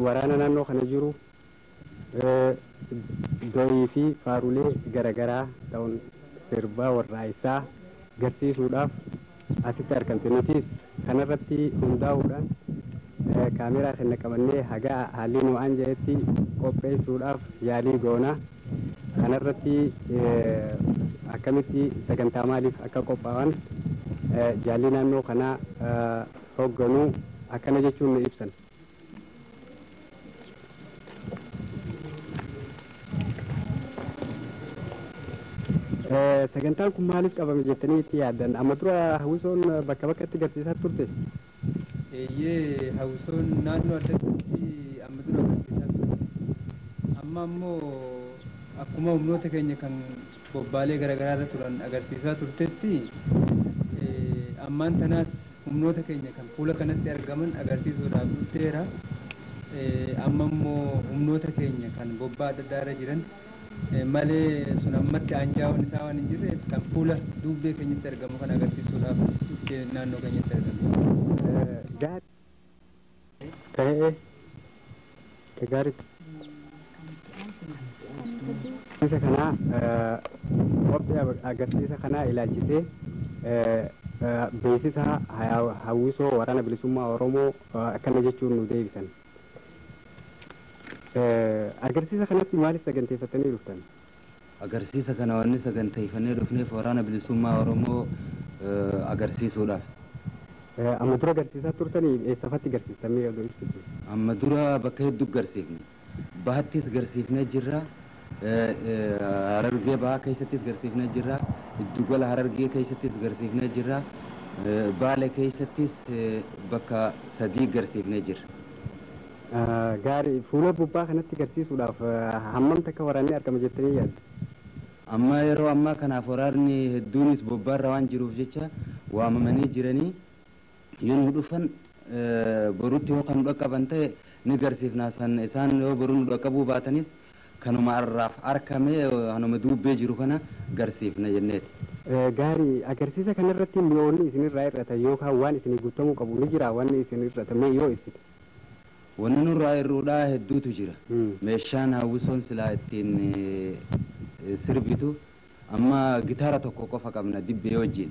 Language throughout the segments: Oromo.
waraana naannoo kana jiru doyii fi faarulee garaagaraa ta'uun sirbaa warraa'essaa garsiisuudhaaf asitti argamte. Nutis kanarratti hundaa'uudhaan kaameraa kana qabannee haga haalli nu waan jedhetti qopheessuudhaaf yaalii goonaa. Kanarratti akkamitti sagantaa maaliif akka qophaa'an jaalli naannoo kanaa hoogganuu akkana jechuun nu ibsan. Sagantaan kun maaliif qabame jettanii itti yaaddan? Amma dura hawwisoon bakka bakkatti garsiisaa turte? Eeyyee, hawwisoon naannoo addatti amma dura garsiisaa turte. Amma ammoo akkuma humnoota keenya kan bobbaalee garaagaraa irra turan agarsiisaa turtetti ammaan tanaas humnoota keenya kan fuula kanatti argaman agarsiisuudhaaf dhufteera. Amma immoo humnoota keenya kan bobbaa adda addaa irra jiran malee sun ammatti aanjaa'uun isaa waan hin jirreef kan fuula duubbee keenyatti argamu kan agarsiisuudhaaf naannoo keenyatti argamu. Gaariidha. Agarsiisa kanaa qophii agarsiisa kanaa ilaalchisee beeksisa hawwisoo waraana bilisummaa Oromoo akkana jechuun nu deebisan. Agarsiisa kanatti maaliif saganteeffatanii dhuftan? Agarsiisa kana wanni saganteeffannee dhufneef waraana bilisummaa Oromoo agarsiisuudhaaf. Amma dura agarsiisaa turtanii eessafatti agarsiistamee oduu ibsitu? Amma dura bakka hedduu agarsiifne. Bahattis agarsiifnee jirra. Harargee bahaa keessattis agarsiifnee jirra. Giddugala Harargee keessattis agarsiifnee jirra. Baale keessattis bakka 3 agarsiifnee jirra. Gaarii, fuula gubbaa kanatti agarsiisuudhaaf hammam takka waraanni argama jettanii yaaddu? Amma yeroo ammaa kanaaf waraanni hedduunis bobbaarra waan jiruuf jecha waamamanii jiranii yoo nu dhufan borutti yoo kan nu dhaqqaban ta'e ni agarsiifna. Isaan yoo boruu nu dhaqqabuu baatanis kanuma arraaf arkamee kanuma duubbee jiru kana agarsiifna jenneeti. Gaarii, agarsiisa kanarratti mi'oonni isinirraa hir'atan yookaan waan isinii guutamuu qabu ni jira waan isin hir'atame yoo ibsite? Wanni nurraa hir'uudhaa hedduutu jira. Meeshaan hawwisoon silaa ittiin sirbitu amma gitaara tokko qofa qabna dibbee wajjin.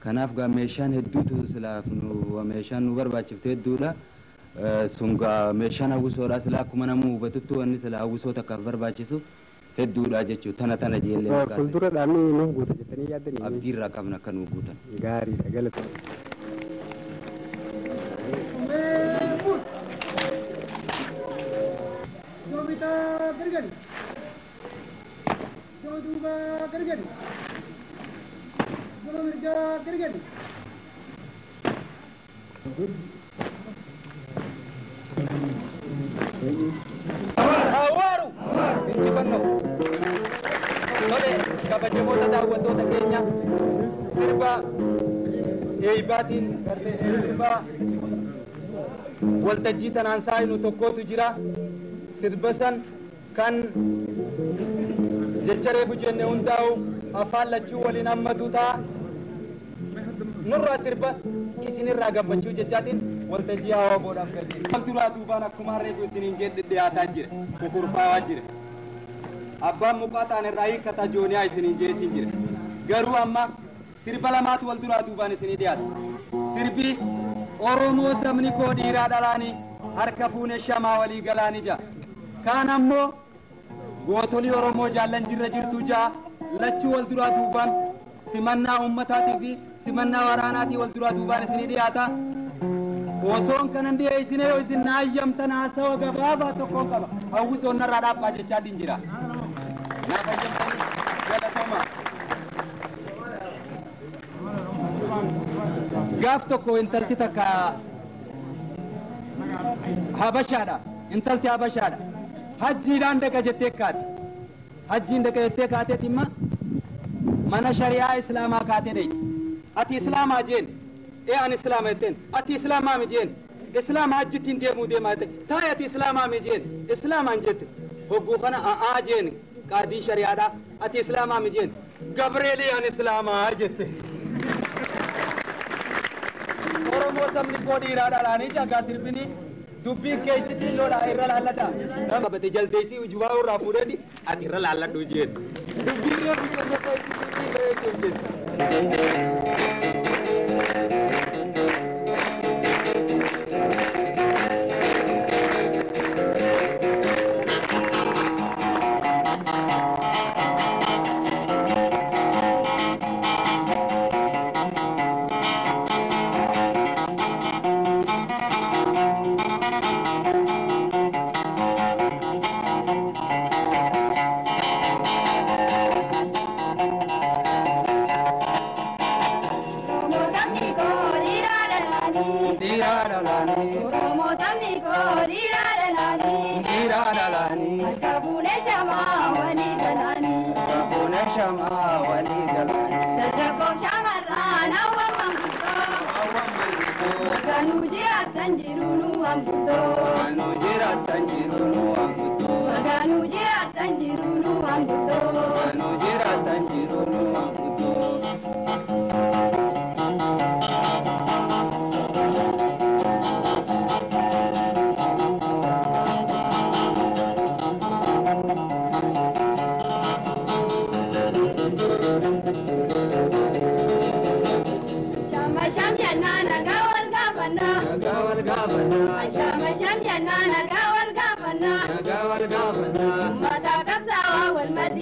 Kanaaf gaa meeshaan hedduutu silaa meeshaan nu barbaachifte hedduudha. Sun gaa meeshaan hawwisoodhaa silaa akkuma namuu hubatutti wanni silaa hawwisoo takkaaf barbaachisu hedduudha jechuudha. Tana jeellee. Fuulduraadhaan nuuf guuta jettanii yaaddanii? Abdiirraa qabna akka nuuf guutan. Gaariidha, galata. Gargari. Joduba gargari. Mirja gargari. Hawaru. Injifanno. Tole kabajamoota daawwattoota keenya sirba eeybaatiin gartee sirba waltajjii tanaan saayinu tokkootu jira. Sirba san kan jecharee bujenne hundaa'u afaan lachuu waliin hammatu ta'a. Nurraa sirba isinirraa gammachuu jechaatiin waltajjii hawaa boodhaaf gadi. Duraa duubaan akkuma harreetu isiniin jedhe dhiyaataa jira. Kukurfaawaa jira. Abbaan muqaa ta'an irraa hiikkataa jooniyaa isiniin jeetiin jira. Garuu amma sirba lamaatu wal duraa duubaan isinii dhiyaata. Sirbi Oromoo sabni koo dhiiraa dhalaanii harka fuune shamaa walii galaanii ja'a. Kaan ammoo gootolii Oromoo jaallan jirra jirtu ja'a lachuu wal duraa duubaan simannaa ummataatii fi simannaa waraanaatii wal duraa duubaan isinii dhiyaata. Osoon kanan dhiyeessine yoo isin na ayyamtan haasawa gabaabaa tokkoon qaba. Hawwisoon narraa dhaabaa jechaatiin jira. Naaf ayyamtanii galatooma. Gaaf tokko intalti takka Habashaadha. Intalti Habashaadha. Hajjiidhaan dhaqa jettee kaate. Hajjiin dhaqa jettee kaateet imma mana shari'aa islaamaa kaatee dheeyte. Ati islaamaa jeen. An islaama jetteen. Ati islaamaa mi jeen. Islaama hajjittiin deemuu deemaa jette. Taa'e ati islaamaa mi jeen. Islaamaan jette. Hogguu kana a'aa jeen qaadii shari'aadha. Ati islaamaa mi jeen. Gabreelii an islaamaa jette. Oromoo sabni koo dhiiraa dhalaanii jagaa sirbini dubbii keessatti lola irra laallata nama bate jaldeessi ujubaa irraa fuudhani ati irra laalladhu jeen dubbii irra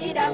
Maganu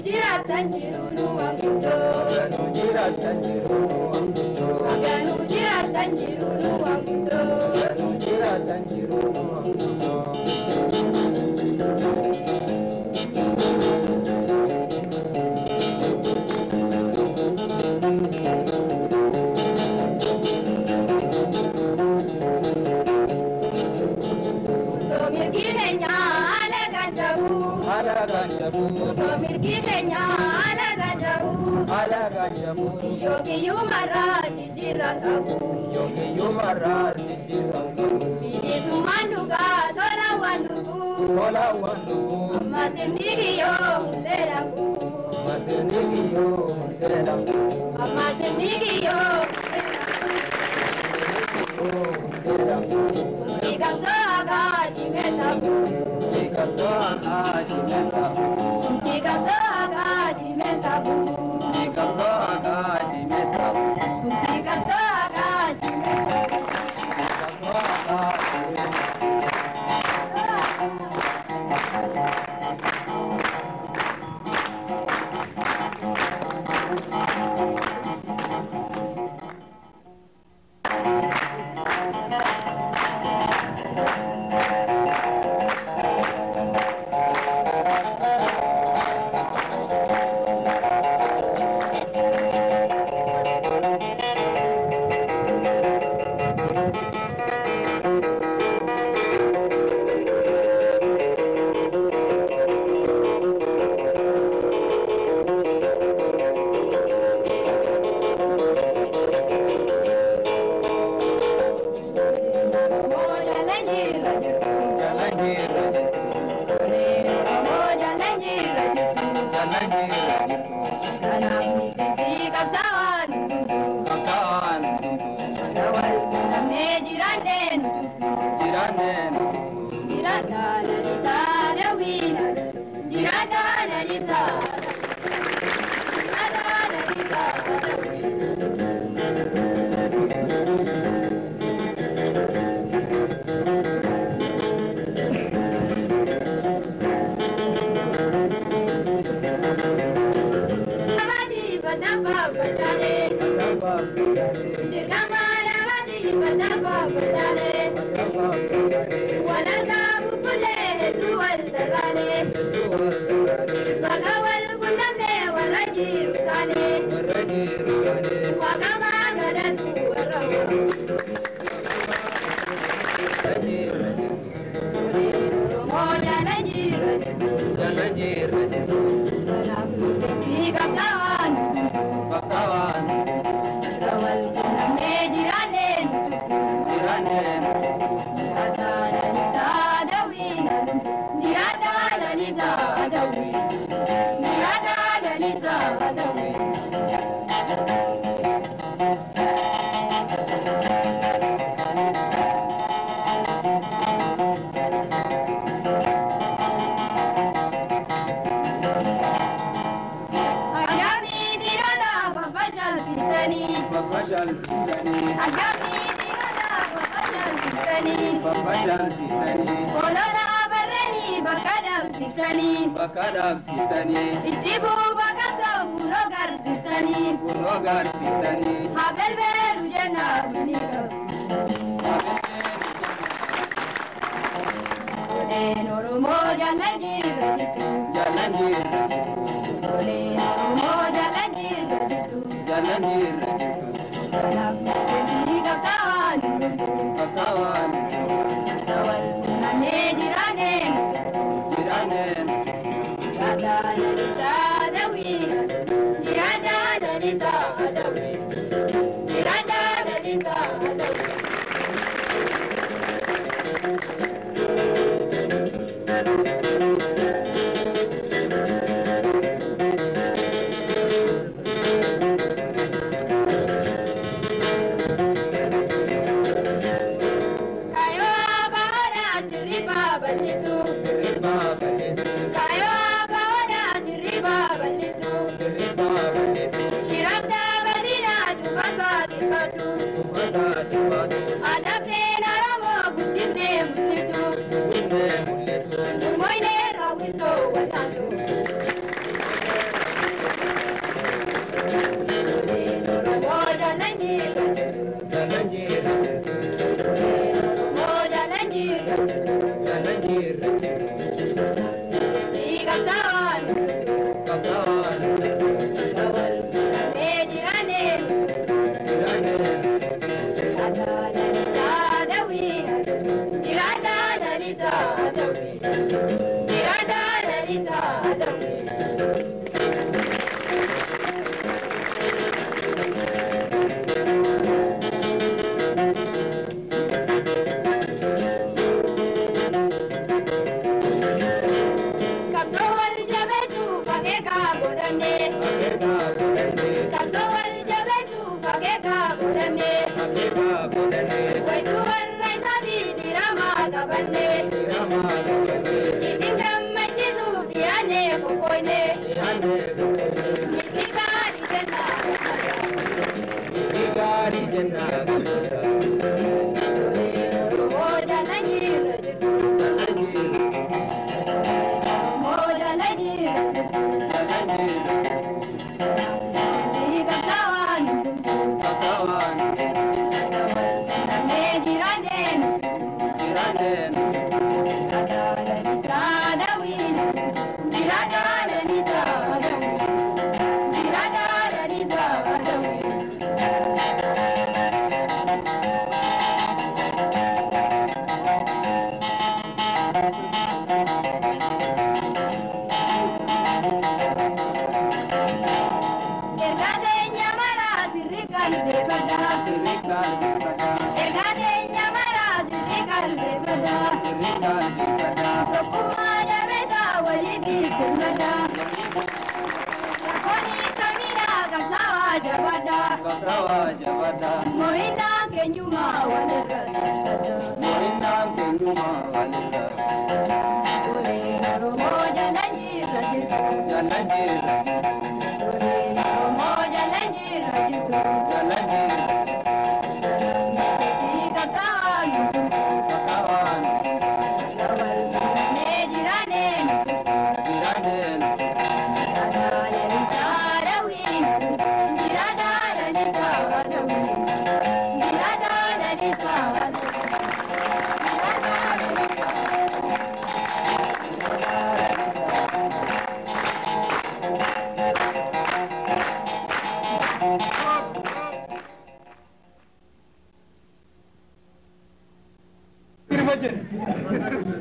jiratan jiru nu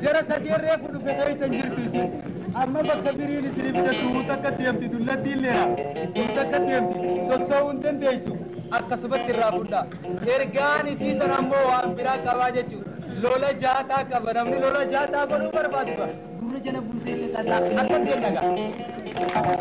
Jara sadii reefu dhufe keessa hin jirtu isin. Amma bakka biriin isinii bita suuta akka deemti dulladdi illeera. Suuta akka deemti sossoo'uu hin dandeessu. Akkasumatti irraa fudhaa. Ergaan isiisan ammoo waan biraa qabaa jechuudha. Lola jaataa qaba namni lola jaataa godhuu barbaadu qaba. Gurra jala bultee tasaa akka deemna gaa.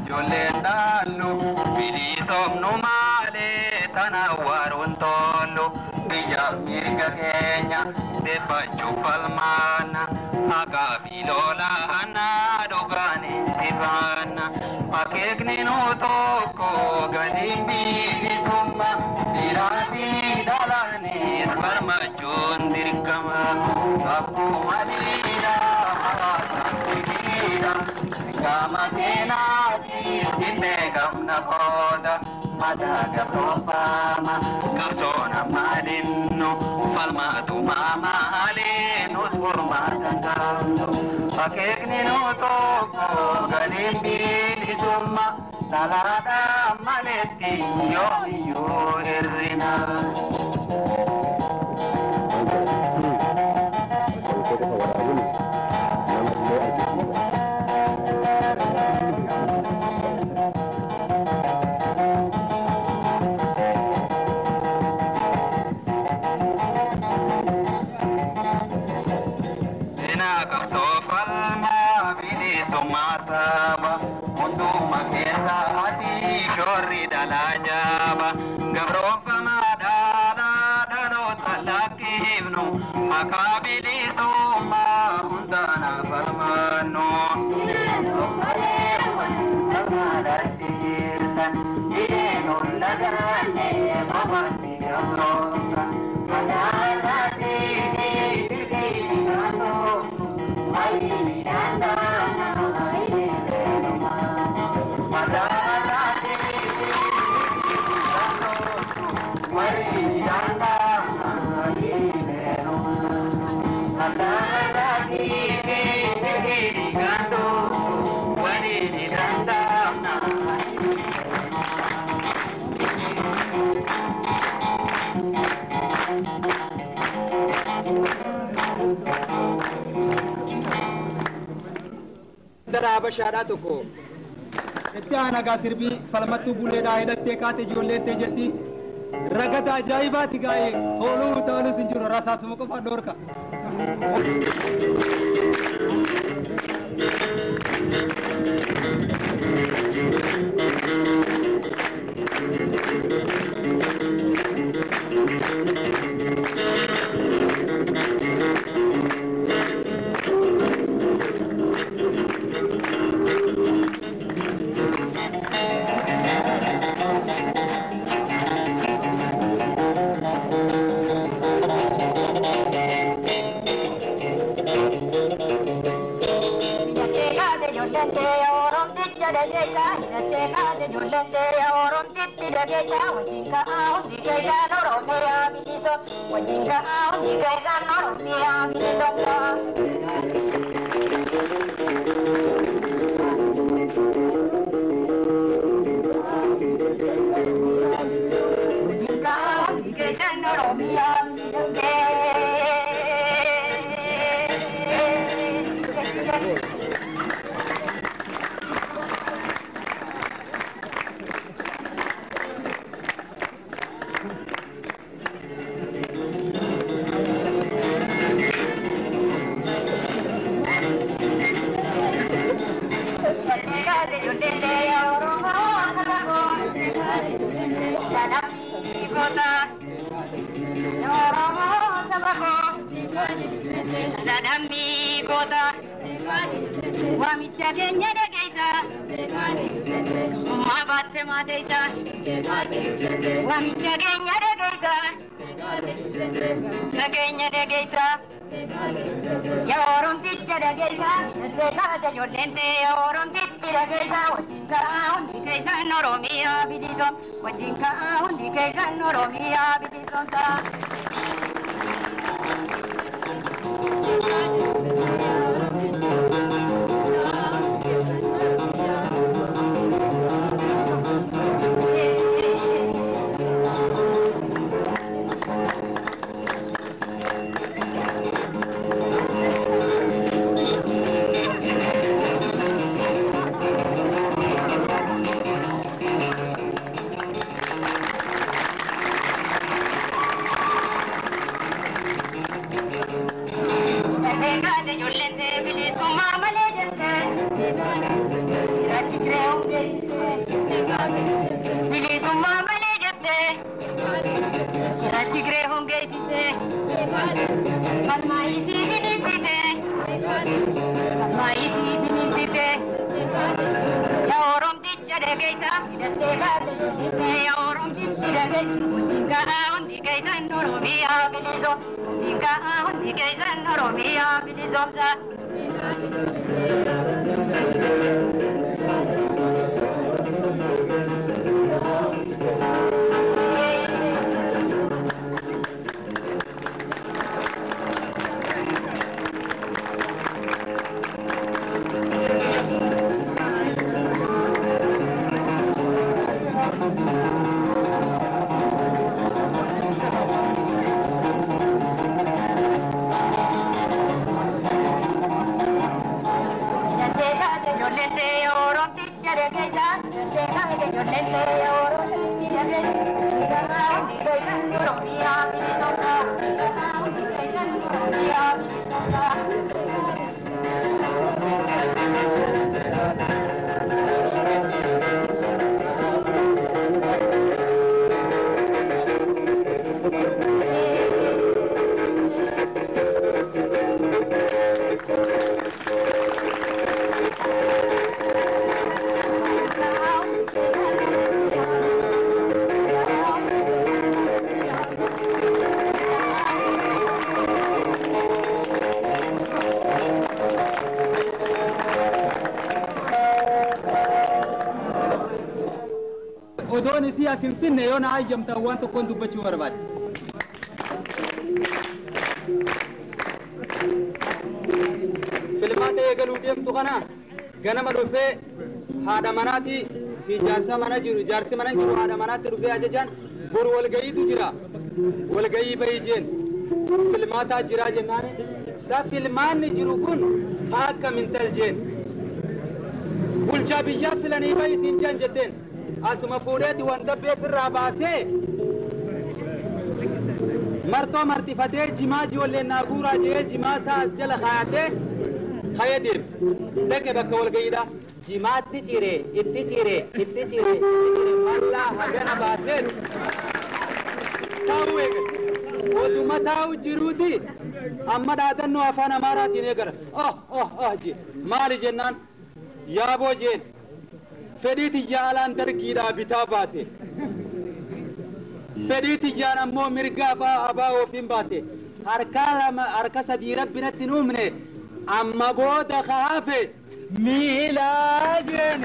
jolendallu bilisomnu male tanawarun tollu biya mirga kenya defachu falmana akafi lola hana dogani sibana akekni no toko galimbi bisumma dirabi dalani farmachun dirkama kapu madira kama kena jinte kamna koda madaga propama kasona madinno falma tu mama ale nos forma tangando akekni no toko galimbi disumma talada maleti yo errina mataba mundu makera ati shorri dalajaba gabro famadala dalo talakibnu makabili suma undana farmano Daraba syaratu ko. Etiana naga sirbi falmatu bule da hidate kate jolle te jati ragata ajaibati gaye holu talu sinjuro rasa sumuko fador ka. bilisummaa malee jettee Tigiree hongeessitee falmaa isii finiinsitee falmaa isii finiinsitee yaa Oromticha dhageessa hidhattee baatee yaa Oromtichi dhageessa hundiingaa hundi keessan Oromiyaa bilisoom hundiingaa hundi keessan Oromiyaa bilisoomsa. odoon isii asin finne yoo na ayyamtan waan tokkoon dubbachuu barbaade. Filmaata eegaluu deemtu kana ganama dhufee haadha manaatii fi jaarsa mana jiru jaarsi mana jiru haadha manaatti dhufee ajajaan boru walgayiitu jira walgayii bahii jeen filmaataa jira jennaani sa filmaanni jiru kun haa akkamintal jeen bulchaa biyyaa filanii bahii siin jeen jetteen asuma fuudheeti wanta beefirraa baasee martoo martifatee jimaa ijoolleen naa guuraa jee jimaa isaa as jala kaayatee kayee deeme dhaqe bakka walgayiidha jimaatti cire itti cire mallaa hagana baasee taa'u eegale oduma taa'u jiruuti amma dhaadannoo afaan amaaraatiin eegala je maali jennaan yaaboo jeen fedhii tiyyaan alaan dargiidhaa bitaa baase fedhii tiyyaan ammoo mirga abaa ofiin baase harka sadii rabbinatti nuumne amma booda kaafe miilaa jeen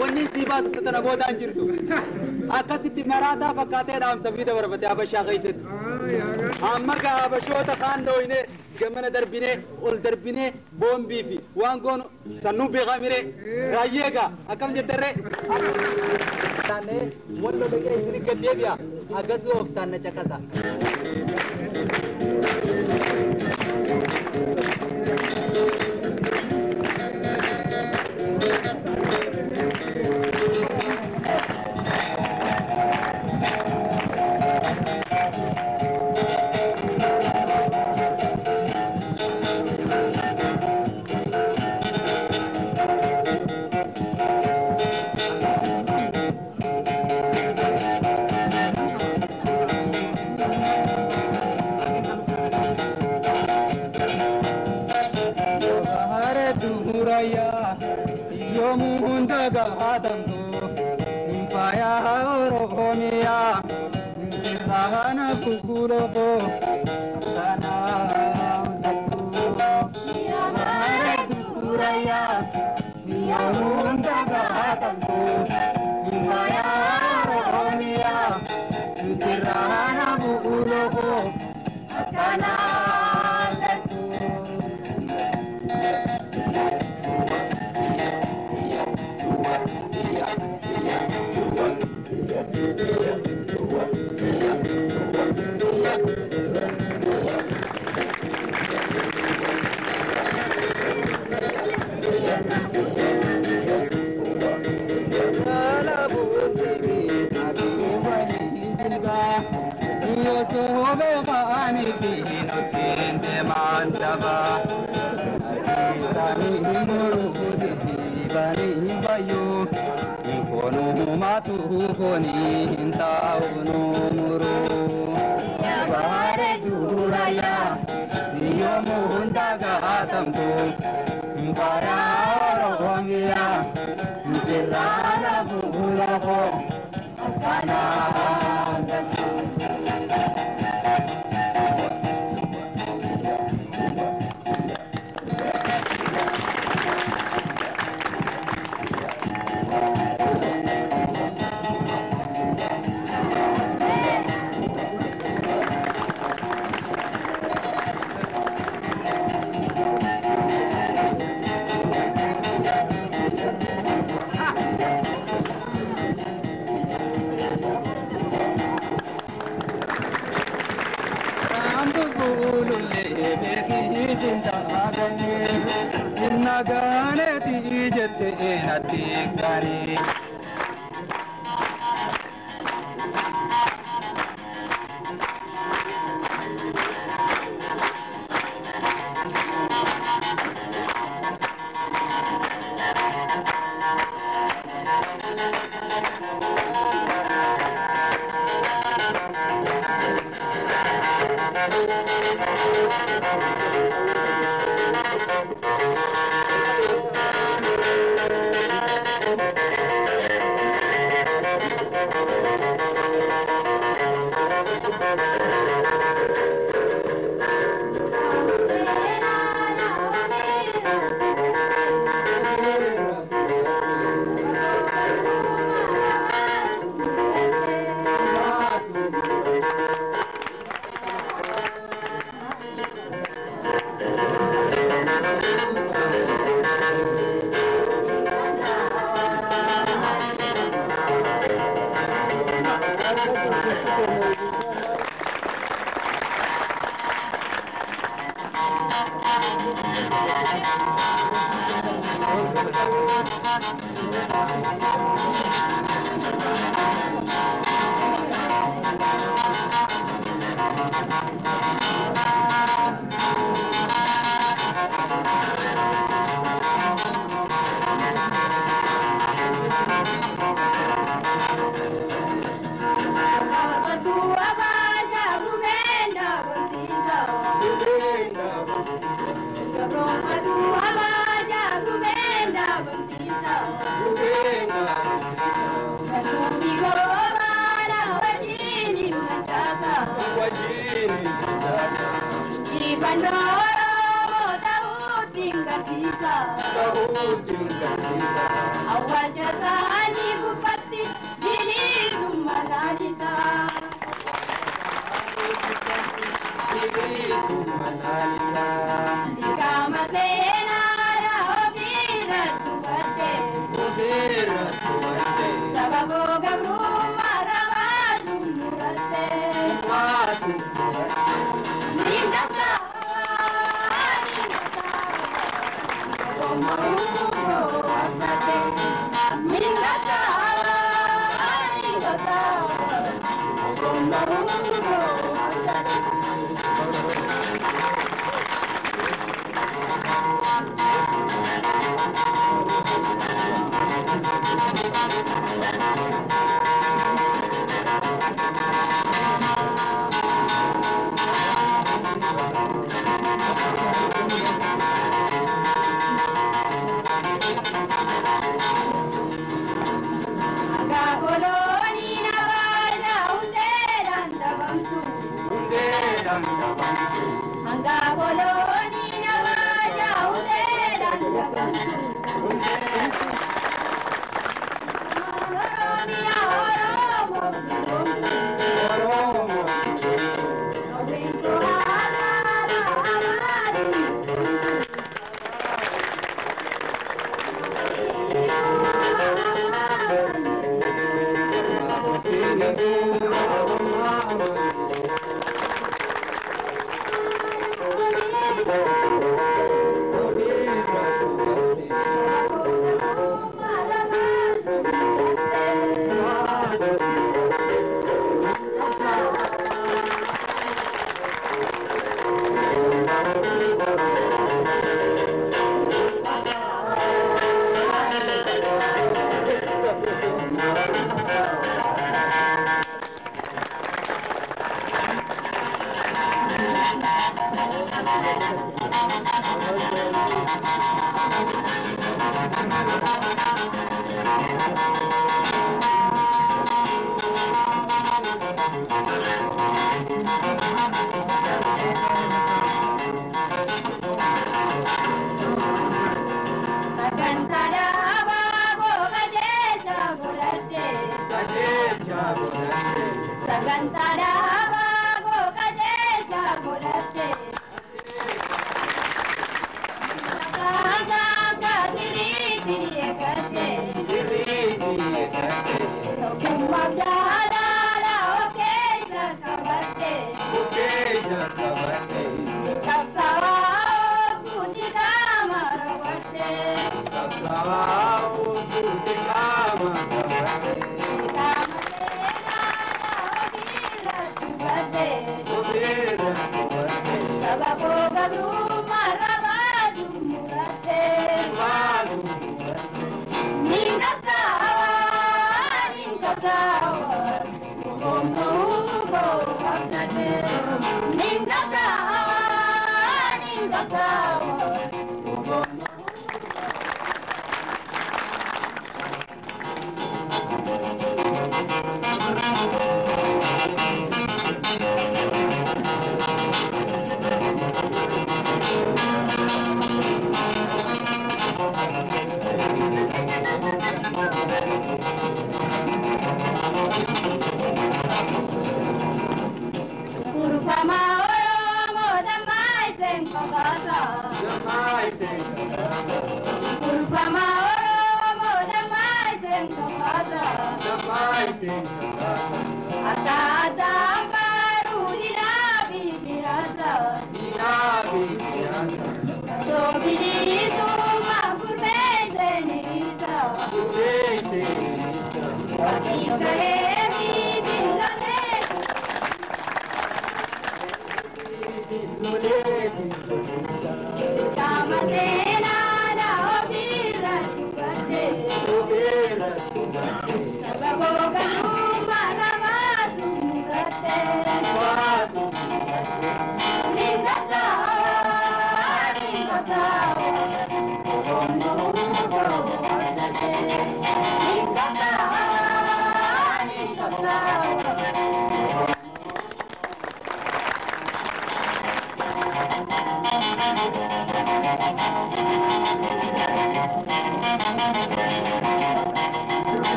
wanni sii baasu tana boodaan jirtu akkasitti maraataa fakkaatee dhaamsa fi dabarfate habashaa keessatti amma gaa habashoota kaan dhoyne gamana darbine ol darbine boombii fi waan goonu sannuu beekamire raayyeega akkam jetterre taane wallo dhaqee isin gaddeebi'a akkasii obsaan na caqasa. Bani wayu konu matu koni intau numuru bare duraya niyo mundaga tamtu para oromia dirana bulako kana nagane tijete natikari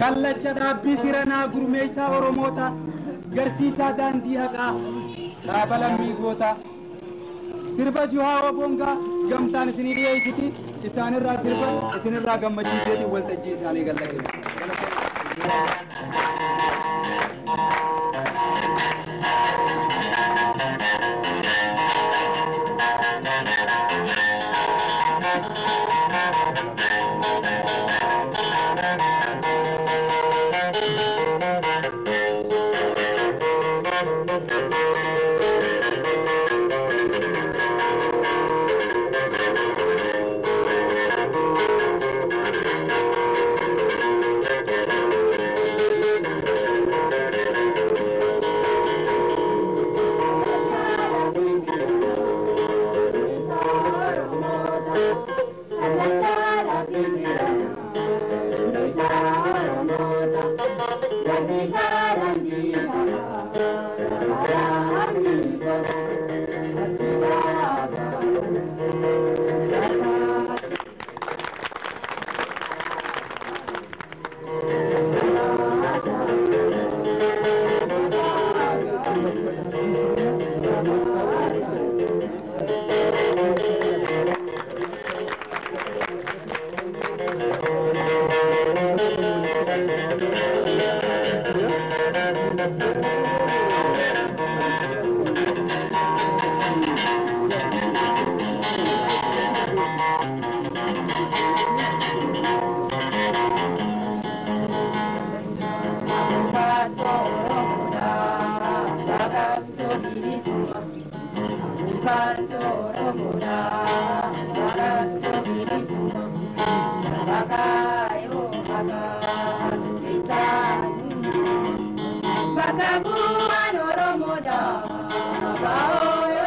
kallacha dhaabbii siranaa gurmeessaa oromoota garsiisaa daandii haqaa dhaaba lammii goota sirba juhaa wabongaa gamtaan isinii dhiyeessiti isaanirraa sirba isinirraa gammachiiseeti waltajjii isaanii gallaqe Bakabuan Oromoda, Baoyo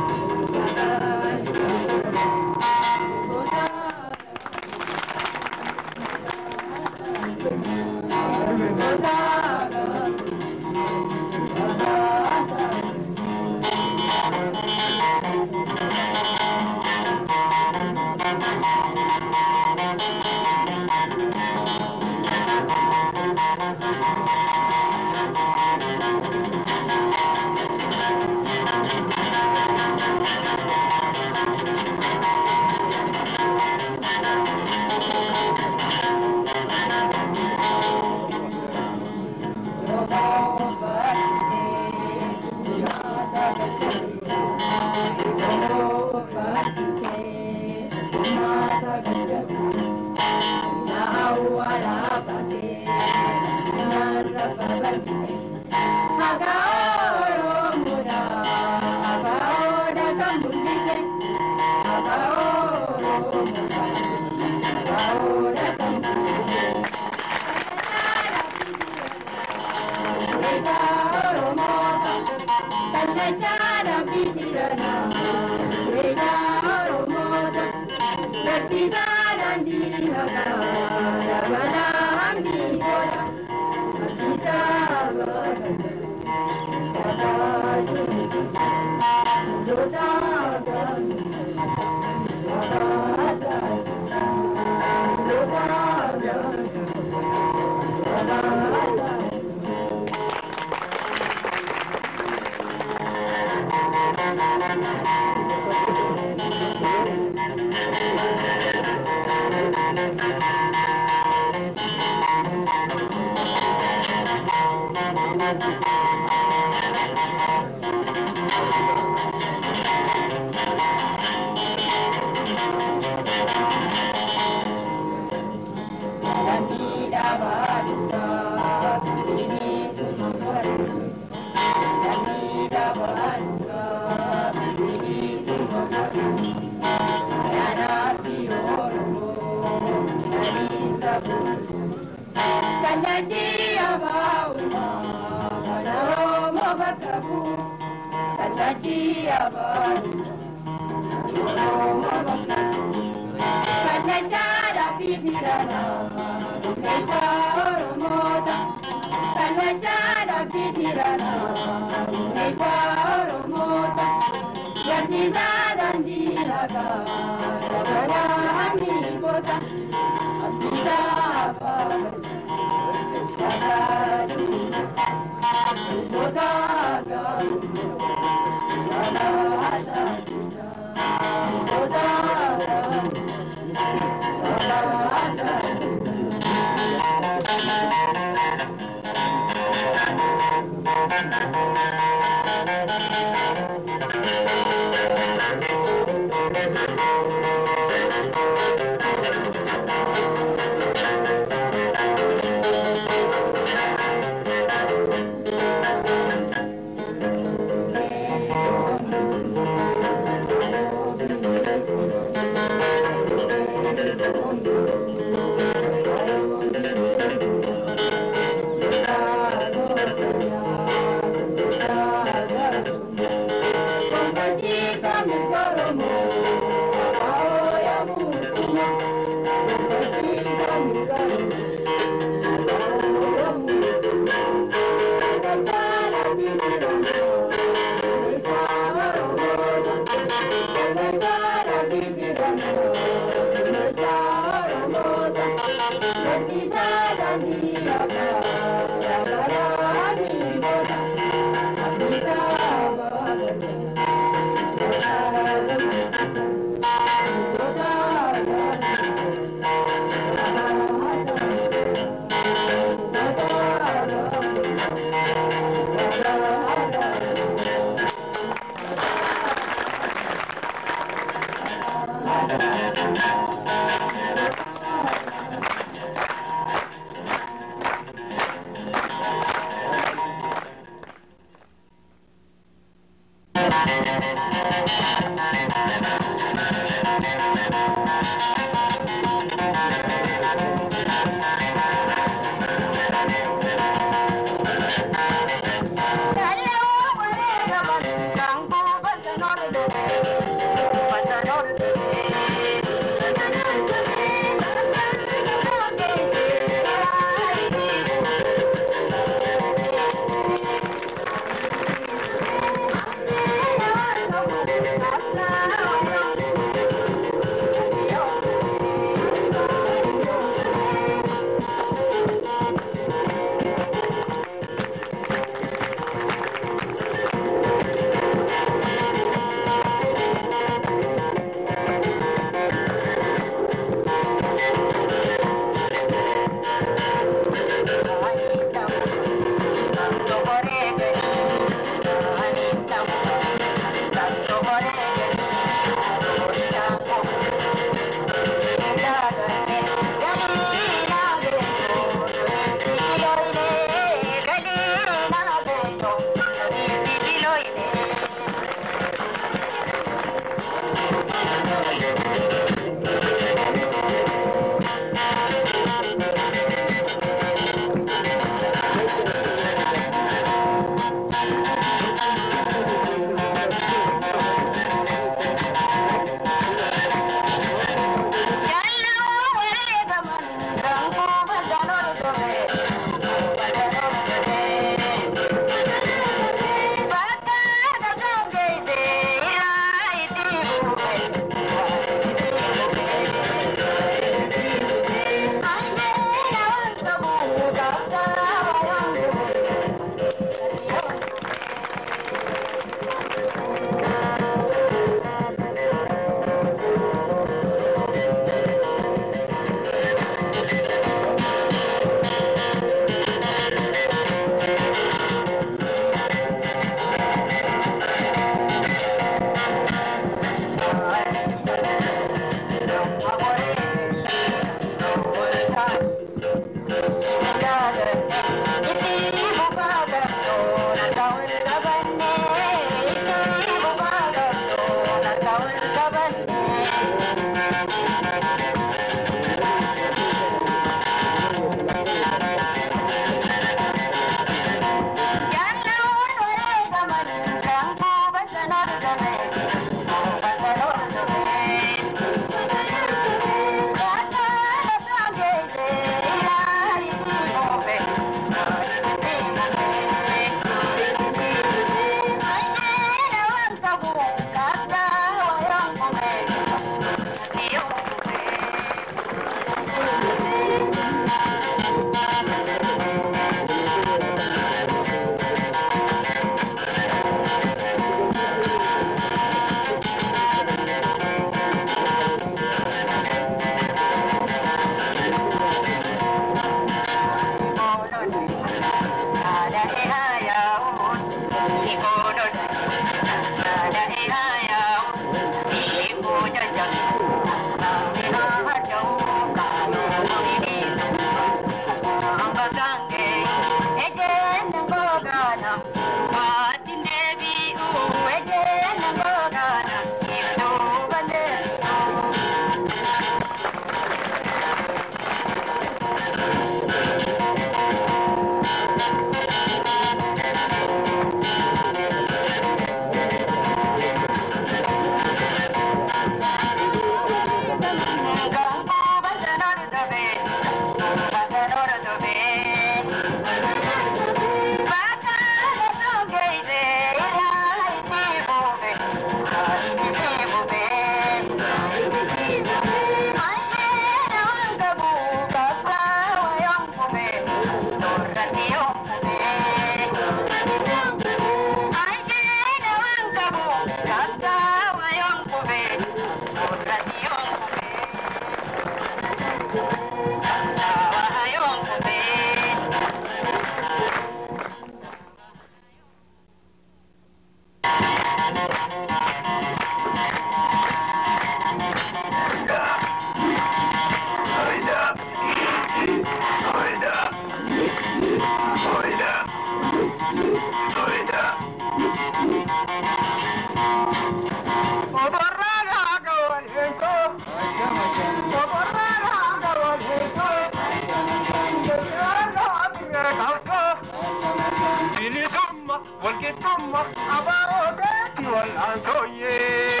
walqixxummaa abaaroodheeti wal'aansooyyee.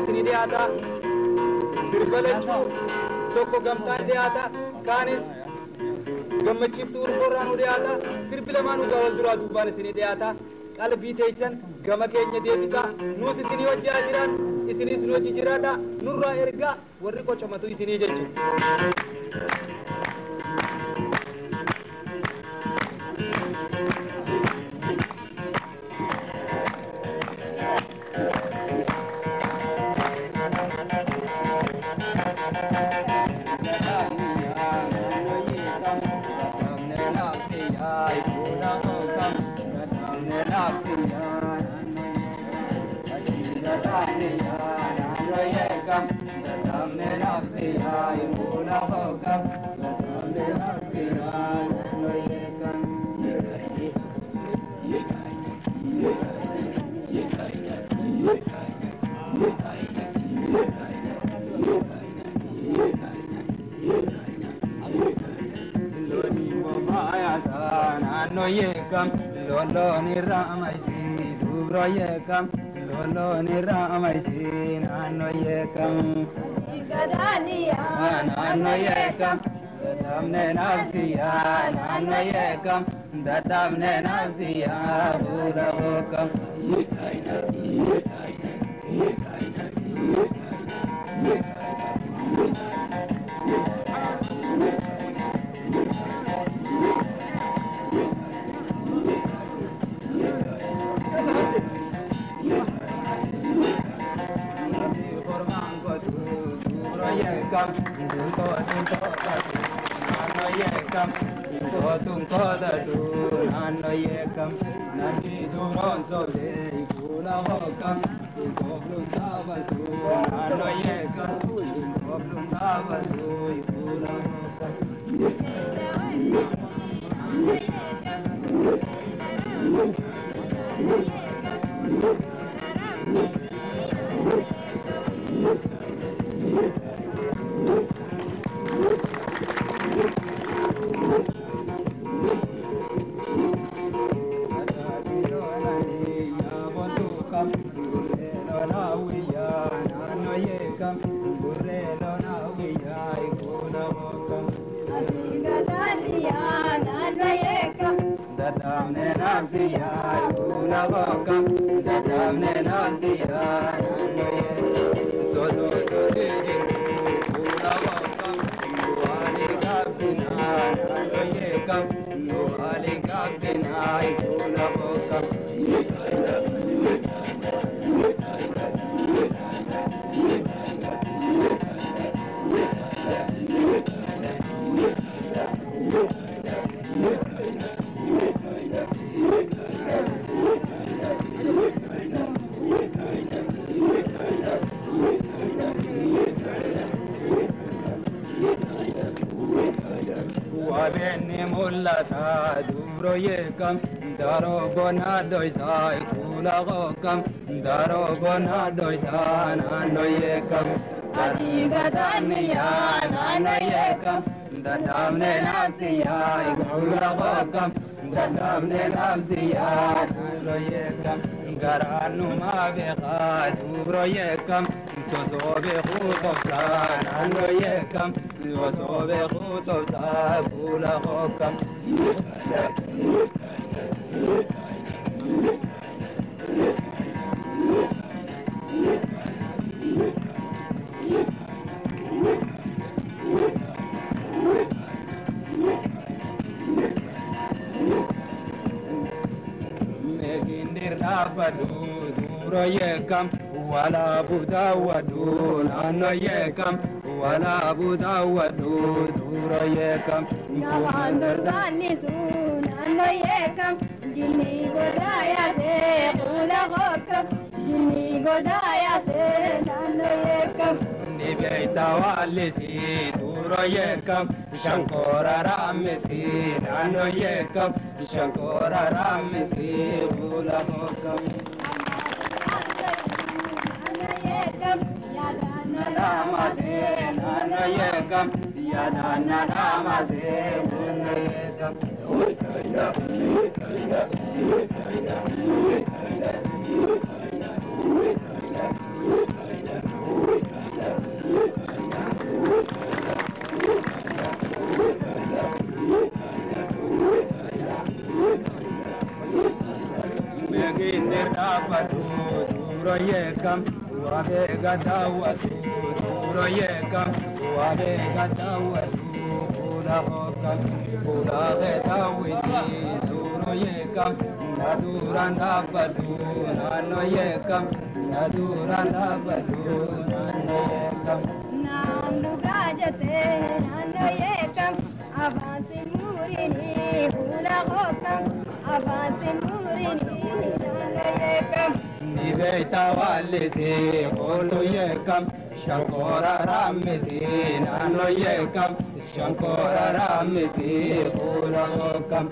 Sini dhiyaata sirba lachuu tokko gamtaan dhiyaata kaanis gammachiiftuu urgoorraa nu dhiyaata sirbi lamaanuu wal duraa duubaan isinii dhiyaata qalbii teessan gama keenya deebisaa nuus isinii wajji haa jiran isinis nu wajji jiraadha nurraa ergaa warri qocomatu isinii jechuudha. No yekam lolo ni ramaisi dubro yekam lolo ni ramaisi nano yekam gadaniya nano yekam dadamne nafsiya nano yekam dadamne nafsiya bula hokam dubro yekam daro bona doisai kula gokam daro bona doisan ano yekam adiga daniya ano yekam dadamne nafsiya kula gokam dadamne nafsiya ano yekam garanu mabeka dubro yekam sosobe khutobsan ano yekam sosobe khutobsan kula gokam megindir nafadu duro yekam wala budawadu nano yekam wala budawadu duro yekam namandur danisu nano yekam jini godaya se kula gokam jini godaya se nano yekam nibeita walisi duro yekam shankora ramisi nano yekam shankora ramisi kula gokam namase nano yekam yadana namase nano yekam megindir dapatu duro yekam wabe gadawatu duro yekam wabe gadawatu kula hokam kula gedawiti duro yekam naduran dapatu nano yekam naduran dapatu nano yekam nam lugajate nano yekam avanti murini kula gokam avanti murini nano beektaa waallisii qullu yeekam shankoora raammisii naannoo yeekam shankoora raammisii qula hookam.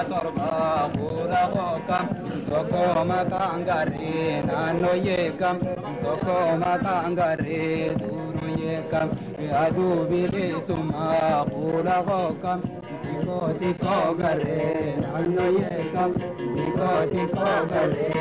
Torba pura hokam toko makangari nano yekam toko makangari duru yekam adu bili suma pura hokam tiko gare nano yekam tiko gare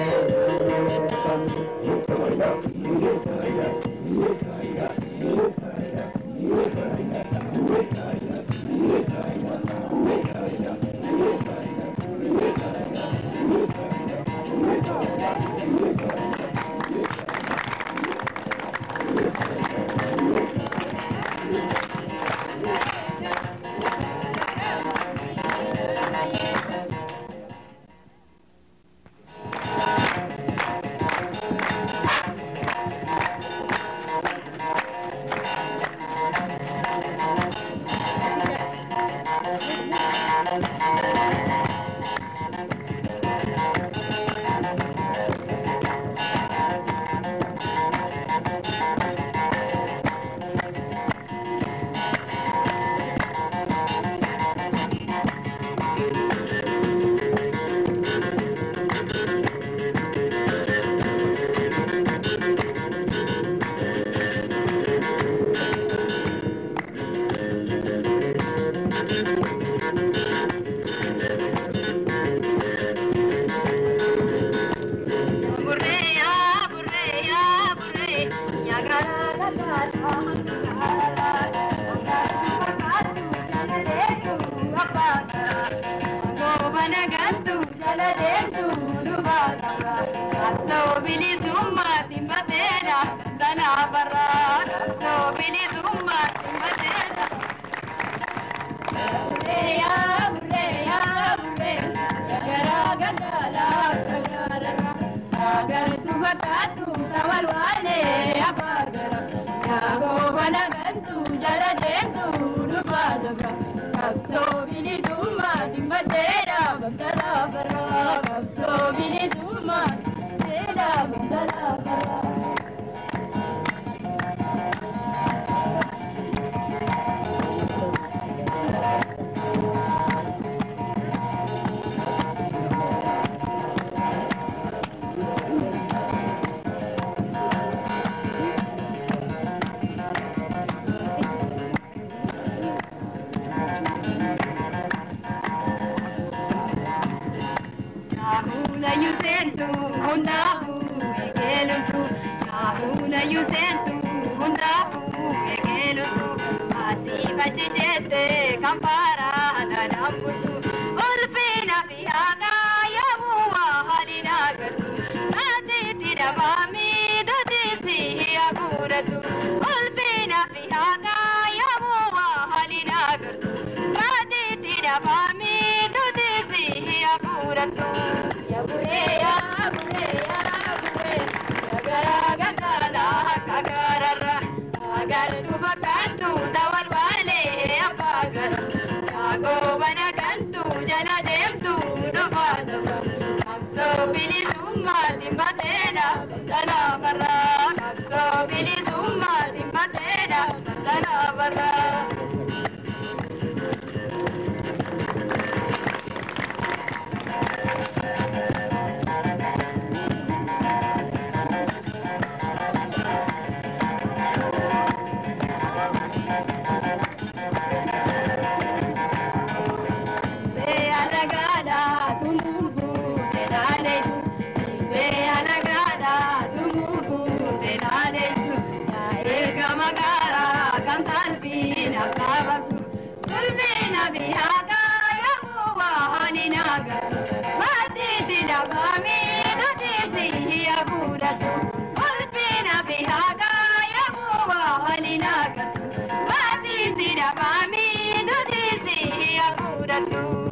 Mati tidak pamit, duduk di abu datu.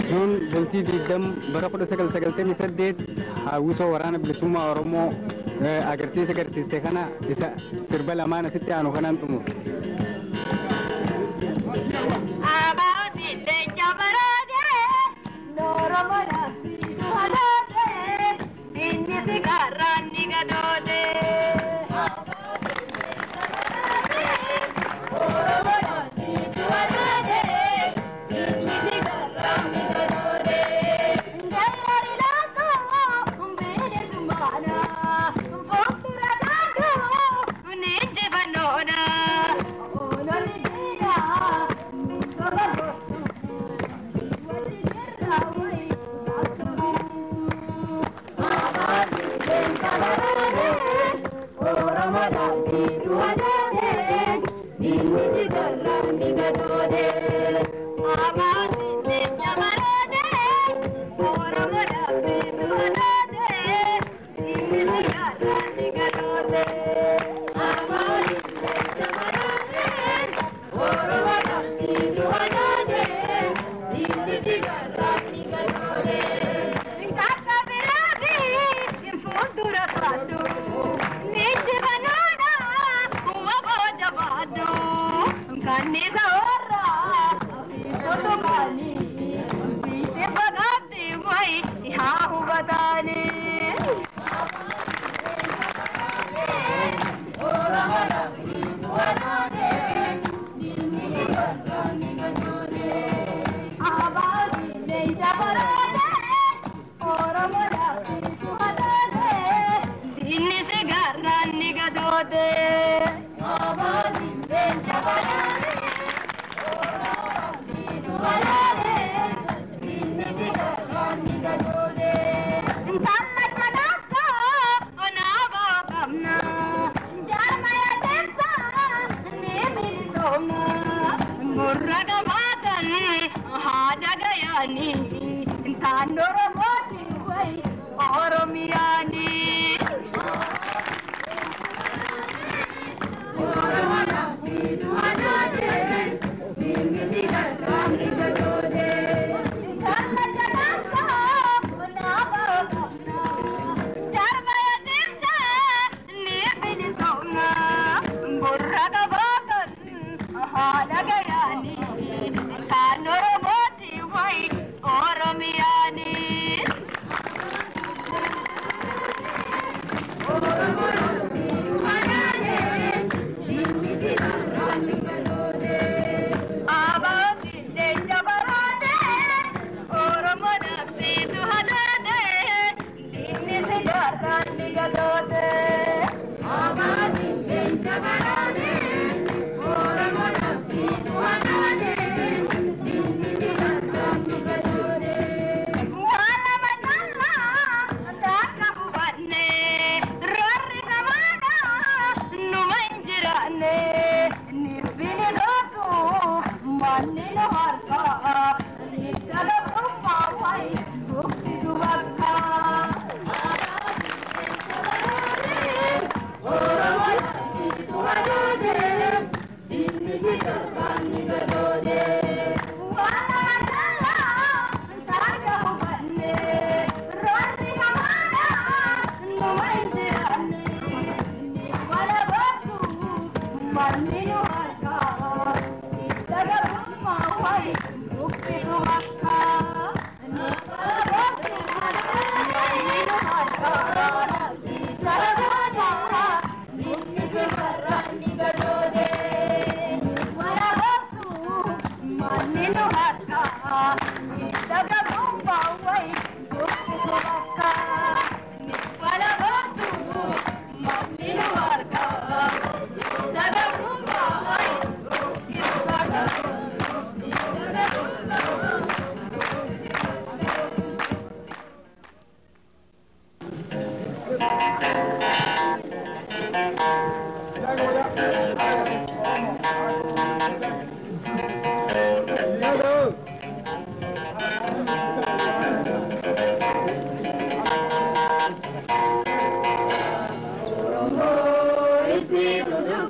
Jun bultii digdam bara 1998 hawwisoo waraana bilisummaa Oromoo agarsiiste kana isa sirba lamaan asitti aanu kanaan xumuru.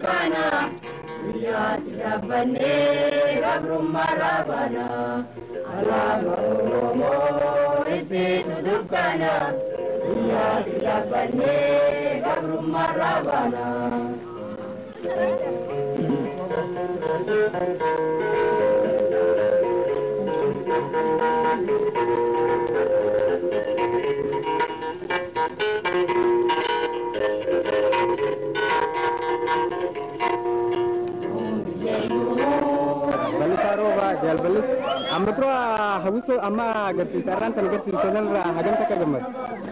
dukkana guyyaa si gabbannee gabrummaa raabana alaabaa Oromoo ibsitu dukkana guyyaa si gabbannee gabrummaa raabana. Jalbalis amma tura hawiso amma agarsiisarraan tan agarsiisanirra hagam takka gammad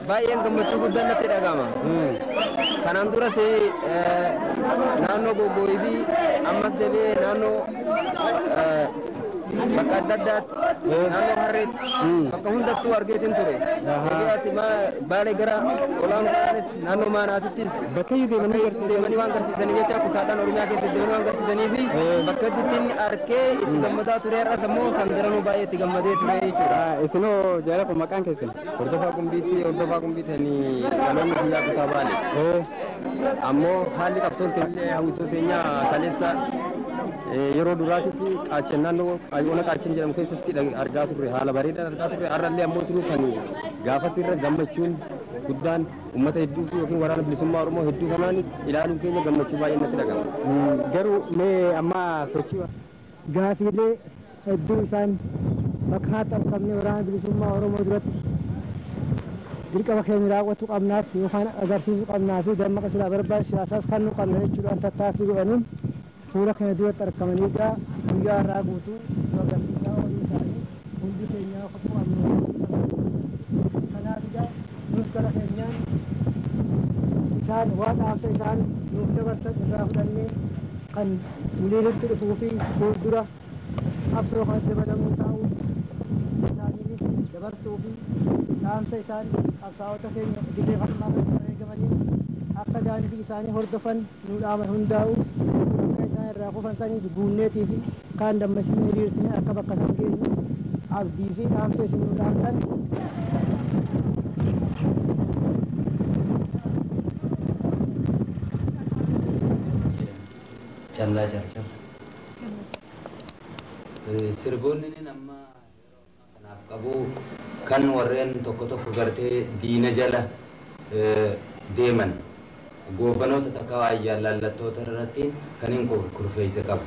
baay'een gammachuu guddaan natti dhagahama. Kanaan duras naannoo Gogoibii ammas deebi'ee naannoo bakka adda addaatti naannoo Harreetti bakka hundattuu argeetiin ture. Eegas Baalee gara Olaanoonis naannoo Maanaatittis bakka deemanii waan agarsiisanii jecha kutaadhaan Oromiyaa keessatti deemanii waan agarsiisanii fi bakka ittiin arkee itti gammadaa ture har'as ammoo sandaranuu baay'ee itti gammadee ture jechuudha. Isinoo jaalatu maqaan keessan Hordofaa qumbiitanii dhaloonni biyyaa kutaa Baalee. Ammoo haalli qabsoon illee hawwisoo teenya kaleessa yeroo duraatitti qaachin naannoo ona qaachin jedhamu keessatti argaa turre haala bareedaan argaa turre har'allee ammoo turuu kan gaafas irra gammachuun guddaan uummata hedduu yookiin waraana bilisummaa Oromoo hedduu kanaan ilaaluun keenya gammachuu baay'ee natti dhagahama. Garuu mee amma sochii gaafiilee hedduu isaan bakka haa qabne waraana bilisummaa Oromoo duratti dirqama keenya raawwachuu qabnaaf yookaan agarsiisuu qabnaa fi dammaqa silaa barbaachisu siyaasaas kan nu qabna jechuudhaan tattaaffii godhaniin fuula keenya duratti argamanii guyyaa irraa guutuu nu agarsiisaa ooluu isaanii hundi keenyaa qophuu qabnu. Kanaaf nus gara keenyaan isaan waan dhaamsa isaan nuuf dabarsan irraa fudhannee kan waliinitti dhufuu fi fuuldura qabsoo kan dabalamuu ta'uu isaaniinis dabarsuu fi dhaamsa isaan qabsaa'ota keenya dirree falmaa kan eegamanii akka daandii isaanii hordofan nu dhaaman hundaa'u akka isaan irraa kufan sanis guunneetii fi kaan dammasanii hiriirsanii akka bakka san geenyu abdii fi dhaamsa isin nu dhaamtan. Callaa Carcar. Sirboonni amma kanaaf qabu kan warreen tokko tokko gartee diina jala deeman goobanoota takka waayyaa laallattoota irratti kan hin kurfeesse qabu.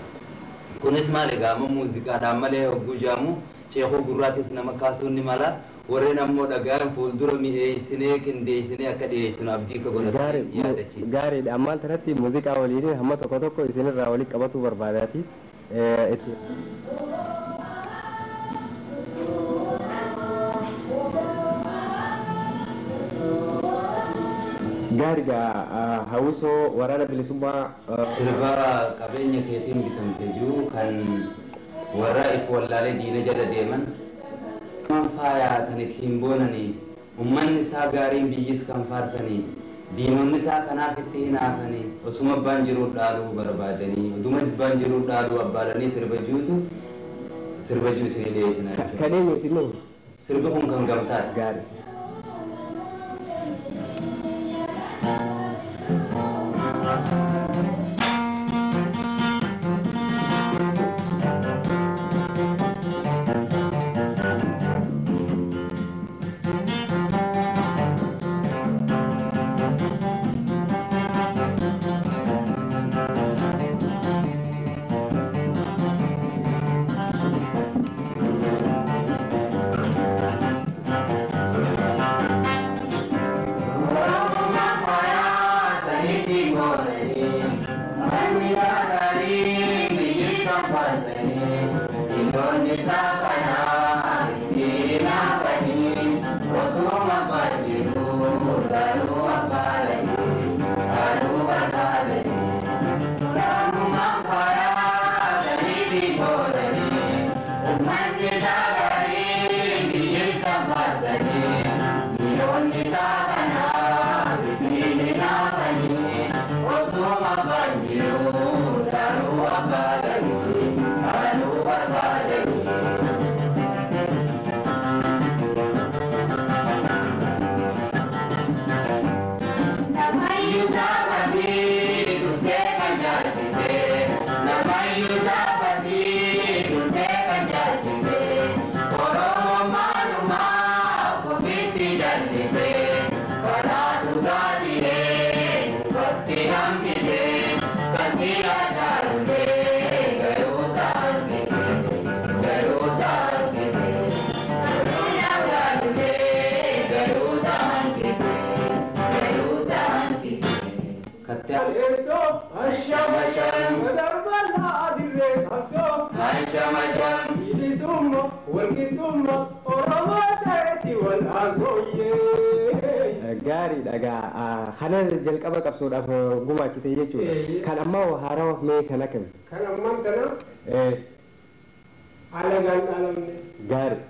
Kunis maal egaa amma muuziqaadhaan malee hogguu jaamu ceekoo gurraatis nama kaasuun ni mala warreen ammoo dhagaan fuuldura mi'eessinee qindeessinee akka dhiyeessinu abdii ka godhatan yaadachiisa. Gaariidha ammaan tanatti muuziqaa waliin hamma tokko tokko isinirraa walitti qabatuu barbaadaati. Gaariidha hawwisoo waraana bilisummaa sirba qabeenya keetiin bitamte jiru kan warra if wallaalee diina jala deeman kan faayaa kan ittiin boonanii ummanni isaa gaariin biyyis kan faarsanii diinonni isaa kanaaf itti hinaafanii osuma abbaan jiruu dhaaluu barbaadanii oduma abbaan jiruu dhaaluu abbaalanii sirba juu isinii dhiyeessina. Kadheenyuuti nuu sirbi kun kan gamtaadha. Gaarii. Thank you. katya Eso, Asham, Darbala, Dire, Hasso, Asham, Ilisumma, Walkitumma, Oramata, Wal Azoye. gaariidha egaa kana jalqaba qabsoodhaaf gumaachite jechuudha kan ammoo haarawaaf mee kan akkami Kan amman kana alagaan alamne. gaarii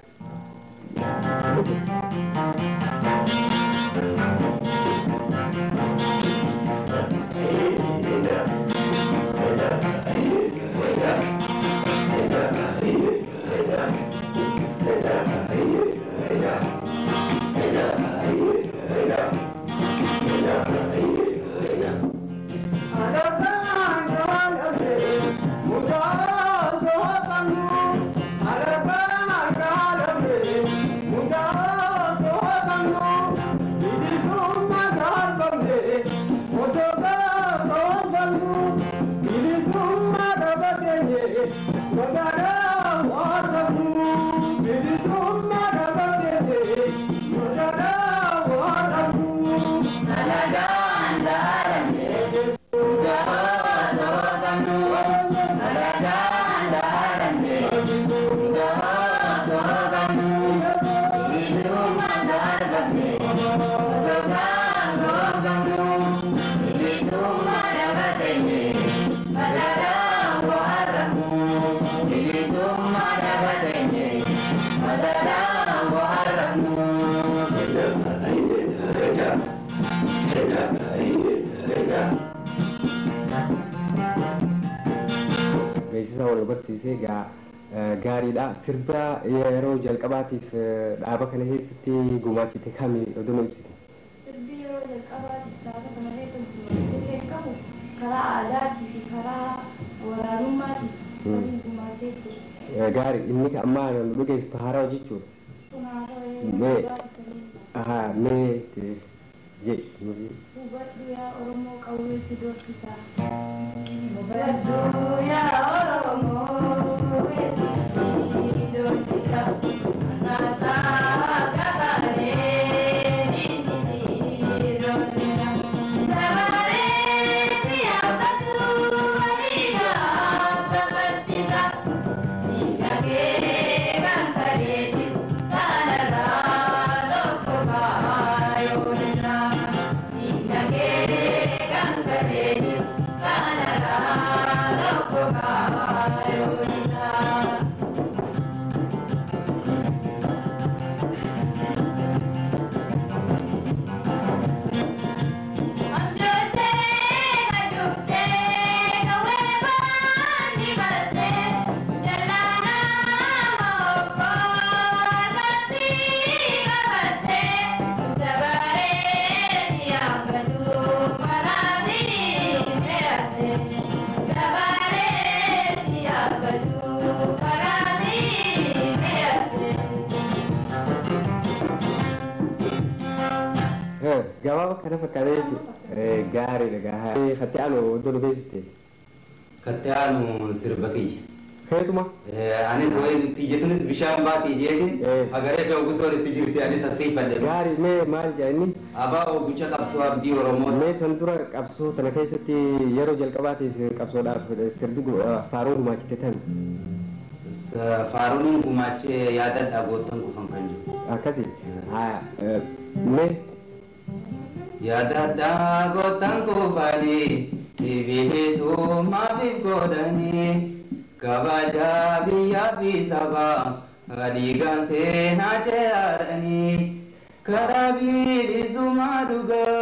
beeksisa wal barsiisee egaa gaariidha sirba yeroo jalqabaatiif dhaaba kana keessatti gumaachite kami oduu ibsite Sirbi yeroo jalqabaatiif dhaaba kana keessatti gumaachillee qabu karaa aadaatii fi karaa waraanummaatiif waliin gumaachee jira. gaarii inni amma nu dhugeessitu haaraa jechuudha Kun mee haaroo mee jee hubadhu yaa Oromoo qawwee si doorsisa. Hubadhu yaa Oromoo qawwee si doorsisa. Raasaa gabaaree inni si doorsisa. Dabaree si hambatu waliigaa gabattisa. Dhiiga kee kan kareetis kanarraa tokko kaayoonisa. Dhiiga kee kan kareetis kanarraa tokko kaayoonisa. gabaaba kana fakkaatee jechuudha gaariidha gaa fattee anu oduu nu beeksiste katyaanu sirba kiyya feetuma anis wayi tiyyetunis bishaan baatii jeeti agaree bee ogusoon itti jirti anis asiifadhe gaarii mee maal jedha inni abaa ogucha qabsoo abdii oromoo mee san dura qabsoo tana keessatti yeroo jalqabaatiif qabsoodhaaf sirbi faaruu gumaachite tan faaruun gumaachee yaadadhaa goottan kufan kan jiru akkasi mee yaadadhaa goottan kufanii dhibilisummaafif godhanii kabajaa biyyaa fi sabaa dhiigaan seenaa ce'aadhanii karaa bilisummaa dhugaa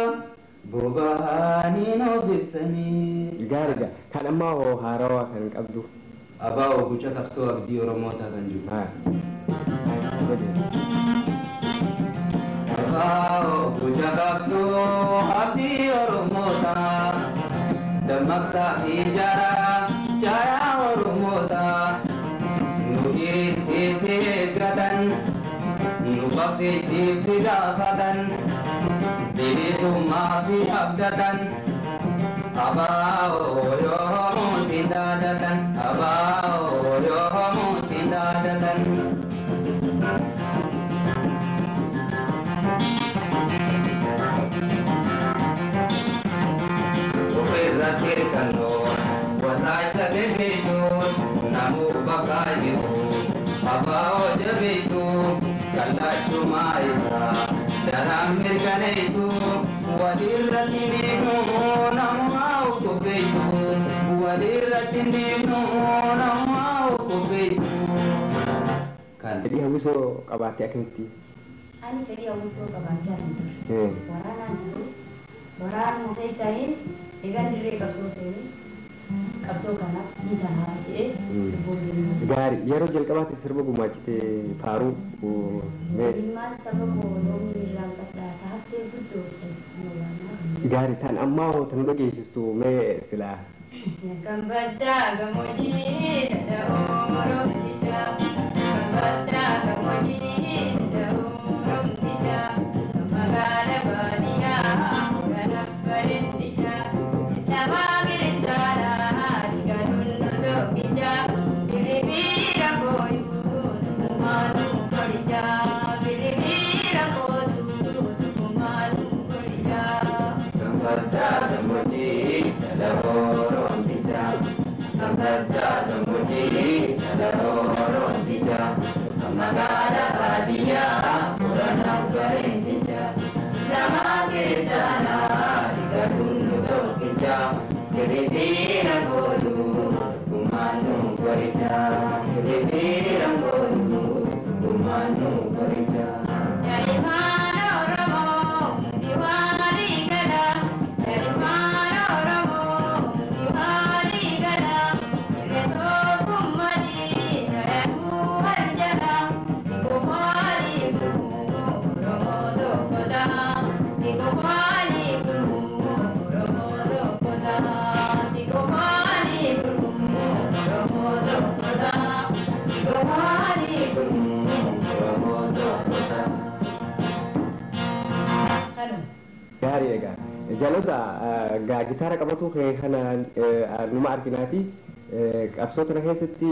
boba'anii of ibsanii gaariidha kan ammaa hoo haarawaa kan qabdu abaa ogucha qabsoo abdii oromootaa kan jiru abaa ogucha qabsoo abdii oromootaa dammaqsaa fi jaaraa caayaa oromootaa nu dhiirsiisee eeggatan nu qabsiisiisti gaafatan bilisummaa fi abdatan abaa yoo siin daadatan abaa yoo siin daadatan kirkano wallahi sagebesu namu bakayu abao jabesu kallachu maisa daram mirkanesu wadirratinu namu kubesu wadirratinu namu kubesu kan Jadi hawuso qabate akamitti. Ani fedhii hawwisoo qabaachaa hin turre. Waraanaan jiru. Waraanuma keessaayin egaa dirree qabsoo seenee qabsoo kanaaf ni ta'a jedhee sirboonni. Gaarii yeroo jalqabaatiif sirba gumaachite faaruu mee Ilmaan saba koo yoomuu irraan badhaa tahattee guddoo ta'e. gaarii ta'an ammaa hoo tan dhageessistu mee silaa. Kan baddaa gammoojjii dada'oo moromtichaa. Kan baddaa gammoojjii dada'oo moromtichaa. Kan magaala baadiyyaa kana bareedichaa. Sabaa giristaadhaa dhiiga tollo tokkichaa. Biribiira booyuu maaluu qorichaa. Biribiira booyuu maaluu qorichaa. Kan baddaa gammoojjii dada'oo Kambaja muji daloro tija magala badia purana parentija samage sana digatunu tokija kiribira godu kumanu gorita kiribira godu kumanu gorita jai mano ramo diwali gada jai mano ramo diwali gada Gaarii egaa jaalota gaa gitaara qabatu kana numa arginaati qabsoo kana keessatti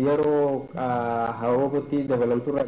yeroo hawwaatti dabalamturra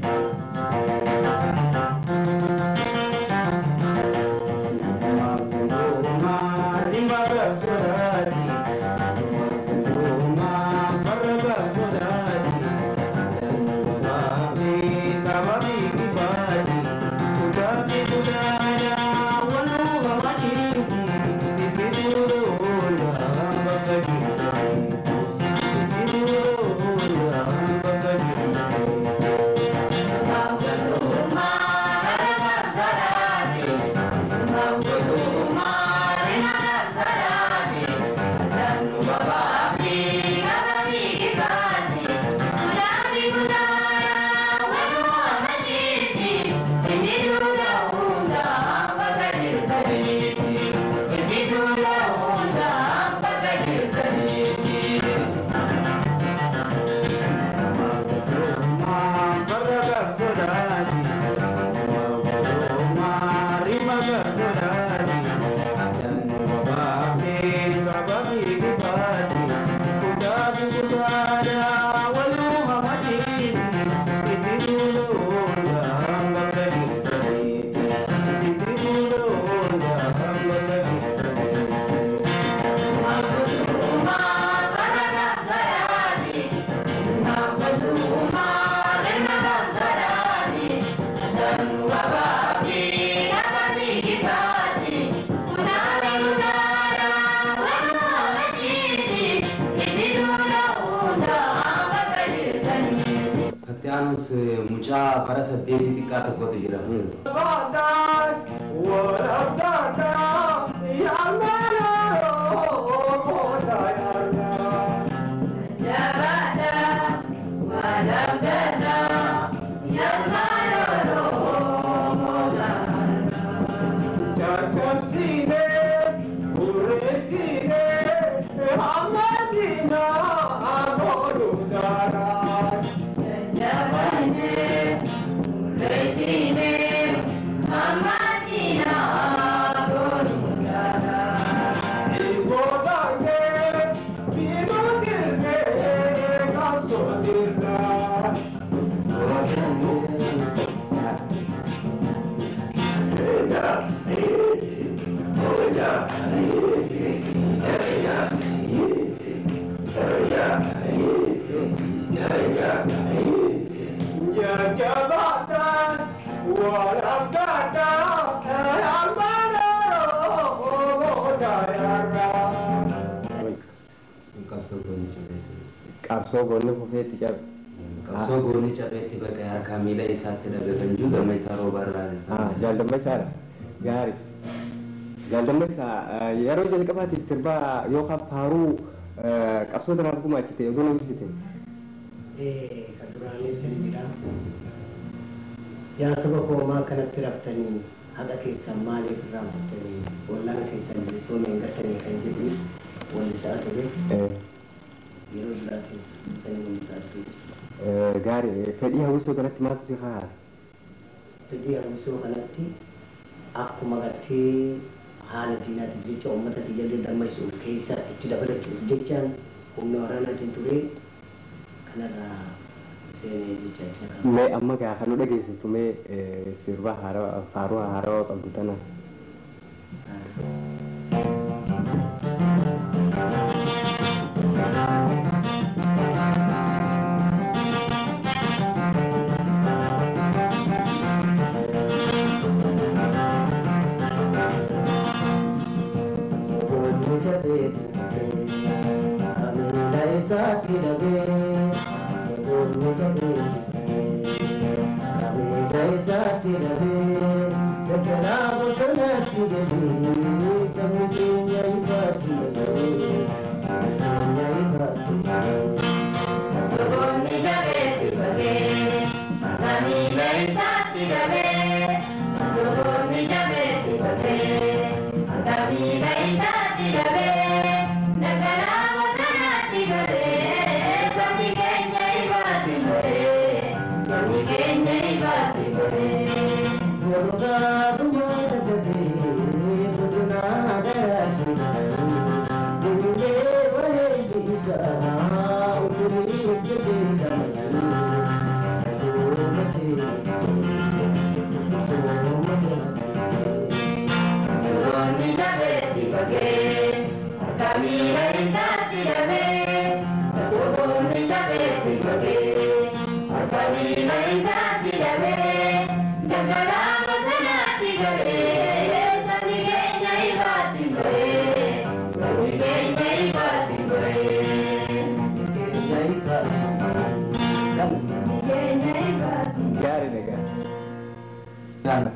Katyanus mucha para saddeeti xiqqaa tokkotu jira. qabsoo goonni kufeetti cabe. Qabsoo goonni cabeetti bakka harkaa miila isaatti dhabe juga mai saro barra. Jaaldamma isaadha. Gaarii. Jaaldamma isaa yeroo jalqabaatiif sirba yookaan faaruu qabsoo tanaaf gumaachite oduu nama ibsite. Kan duraanii ibsanii jira. Yaa saba koomaa kanatti raftanii haqa keessan maaliif irraa furtanii wallaan keessan bilisoomee hin gartanii kan jedhuuf wallisaa ture. Yeroo duraatiin sanii wallisaa ture. Gaarii fedhii hawwisoo kanatti maaltu si haala? Fedhii hawwisoo kanatti akkuma gartee haala diinaatiif jecha uummata biyyallee dammaqsuuf keessa itti dabalachuuf jechaan humna waraanaatiin ture kanarraa seenee jecha. Mee amma gaafa nu dhageessistu mee sirba faaruu haarawaa qabdu tana.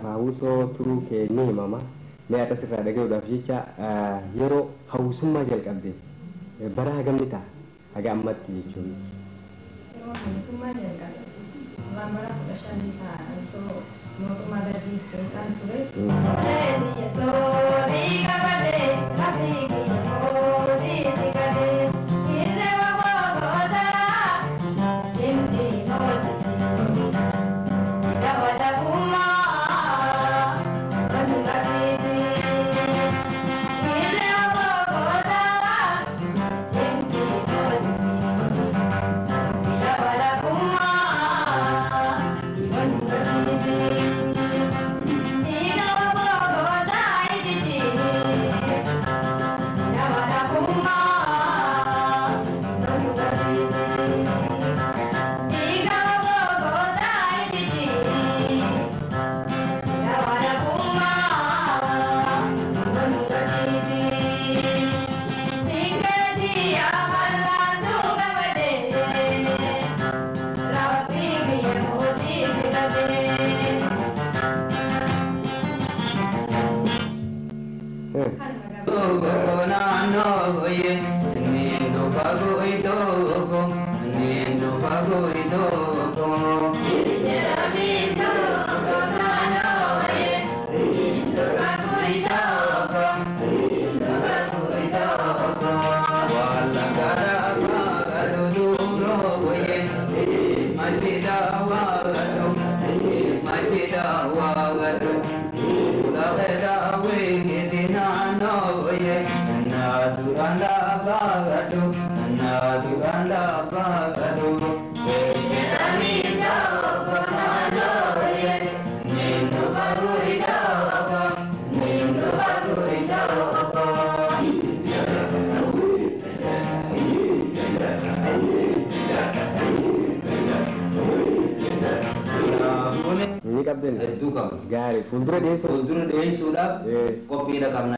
Hawwisoo turuu keenya himama. Mee akka sirraa dhaga'uudhaaf jecha yeroo hawwisummaa jalqabde bara hagamni ta'a haga ammatti jechuun. Yeroo hawwisummaa jalqabde waan bara 15 ta'a osoo mootummaa gadhiis keessaan ture. Gaarii fuuldura deessuudhaaf qophiidha qabna.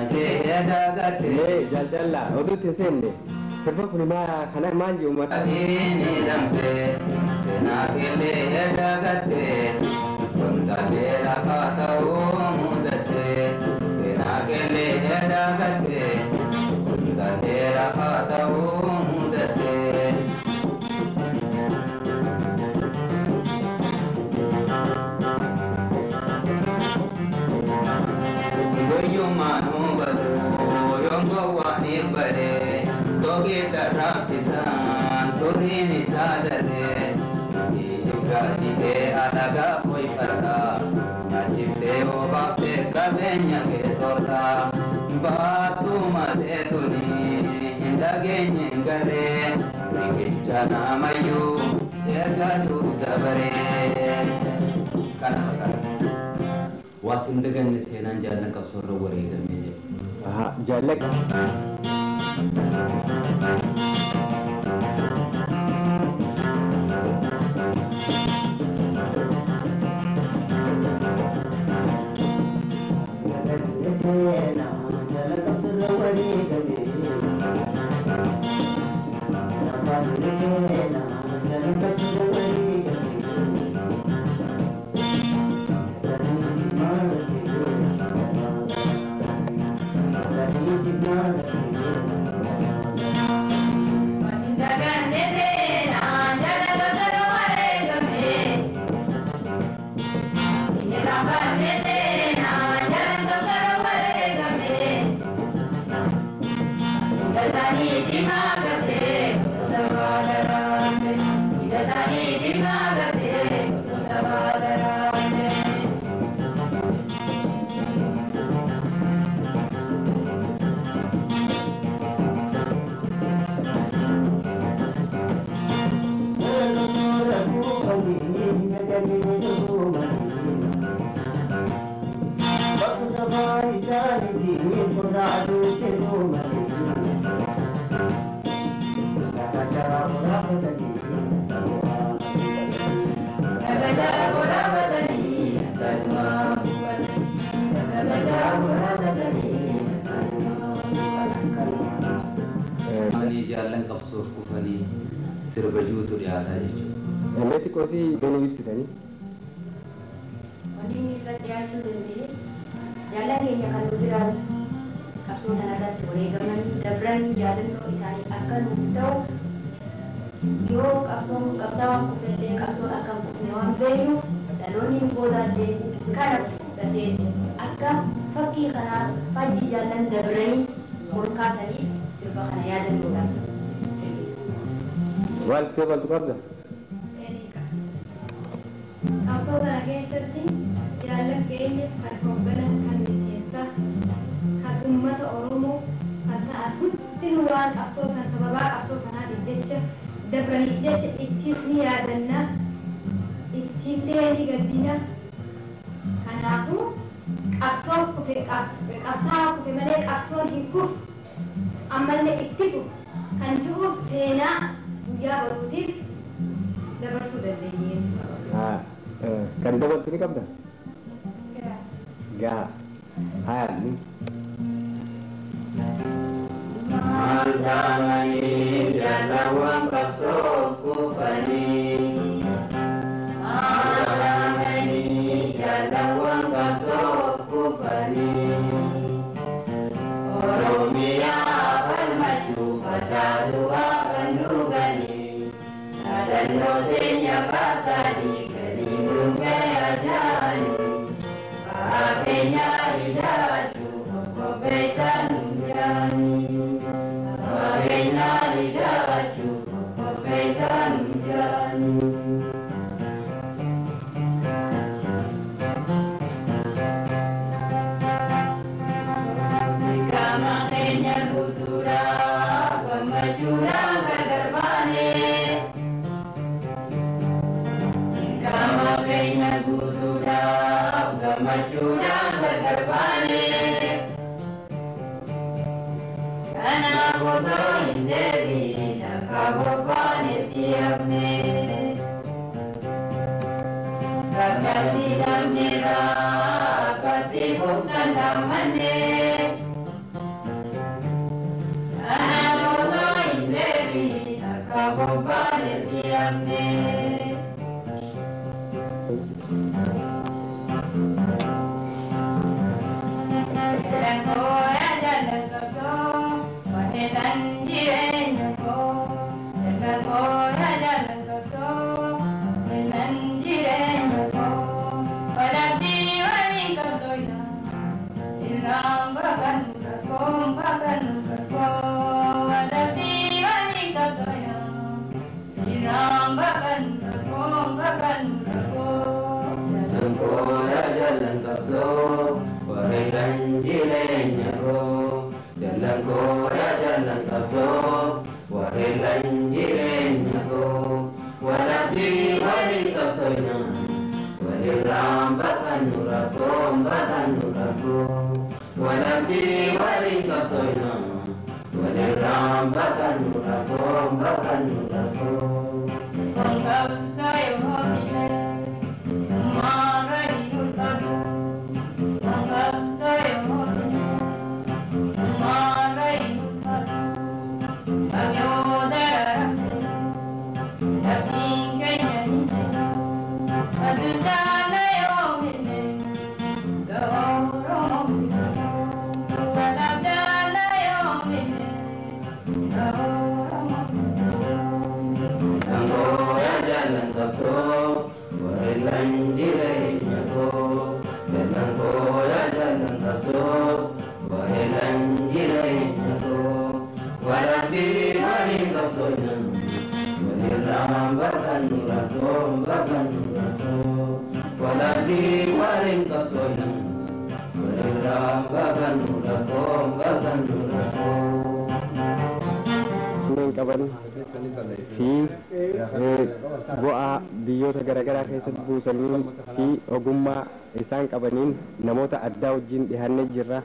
Jaalcallaa oduutti seenne Sirba kun kana maal jiru mata. Ini dambe senagele dagate kundalera katau mudate senagele dagate kundalera katau mudate. Manu badu yang bawa ni bare soge terapsisan surini sadare juga ide alaga poi parda nachipte o bapte kabenya ke sorda basu mate tuni indage nyengare rikichana mayu yagatu dabare kana wasin dengan senan jalan kau soro wari kami Jalek. jalan kapsul kufani sirbaju tu dia ada itu. Nanti kau si dono ipsi tadi. Ini kerja tu deh. Jalan ini akan berjalan. Kapsul tanah dan boleh dengan dabran jalan tu isani akan tahu. Yo kapsul kufende kapsul akan kunewan belu. Daloni bola deh karena deh akan fakir karena pagi jalan dabrani murka sani. Bahkan ya dan bukan. Wal ke wal tukar dah. Kapsul lagi seperti jalan ke perkobaran kan biasa. Umat Oromo kata aku tiruan kapsul kan sebab kapsul kan dijejah. Dabrani dijejah itis ni adana. Itite ni gadina. Karena aku kapsul malek kapsul hikuf. Amalnya itu kan cukup sena ya barutif dapat sudah deh. Kan dapat ini kapan? Gak. Hal ni. Mandamani jadawang kapsoku pani. Mandamani jadawang kapsoku pani. Oromia pada dua kandungan dan notenya pasani kelindung kerajaan pakainya idatu kebesan jani pakainya idatu kebesan jani. Jika makainya butura kemajuan kegerbane kamakainya guru dah kemajuan kegerbane karena bosan dari nak kabupane tiapne kakak tidak merah katibuk tanda mane. jireenya koo jallan koo yaa jallan qabsoo wareegan jireenya koo walabbii walii qabsoofna walirraan baqannu rakkoo walabbii walii qabsoofna walirraan baqannu rakkoo. qaban fi bu'aa biyyoota garaagaraa keessatti buusanii fi ogummaa isaan qabaniin namoota addaa wajjin dhihannee jirra.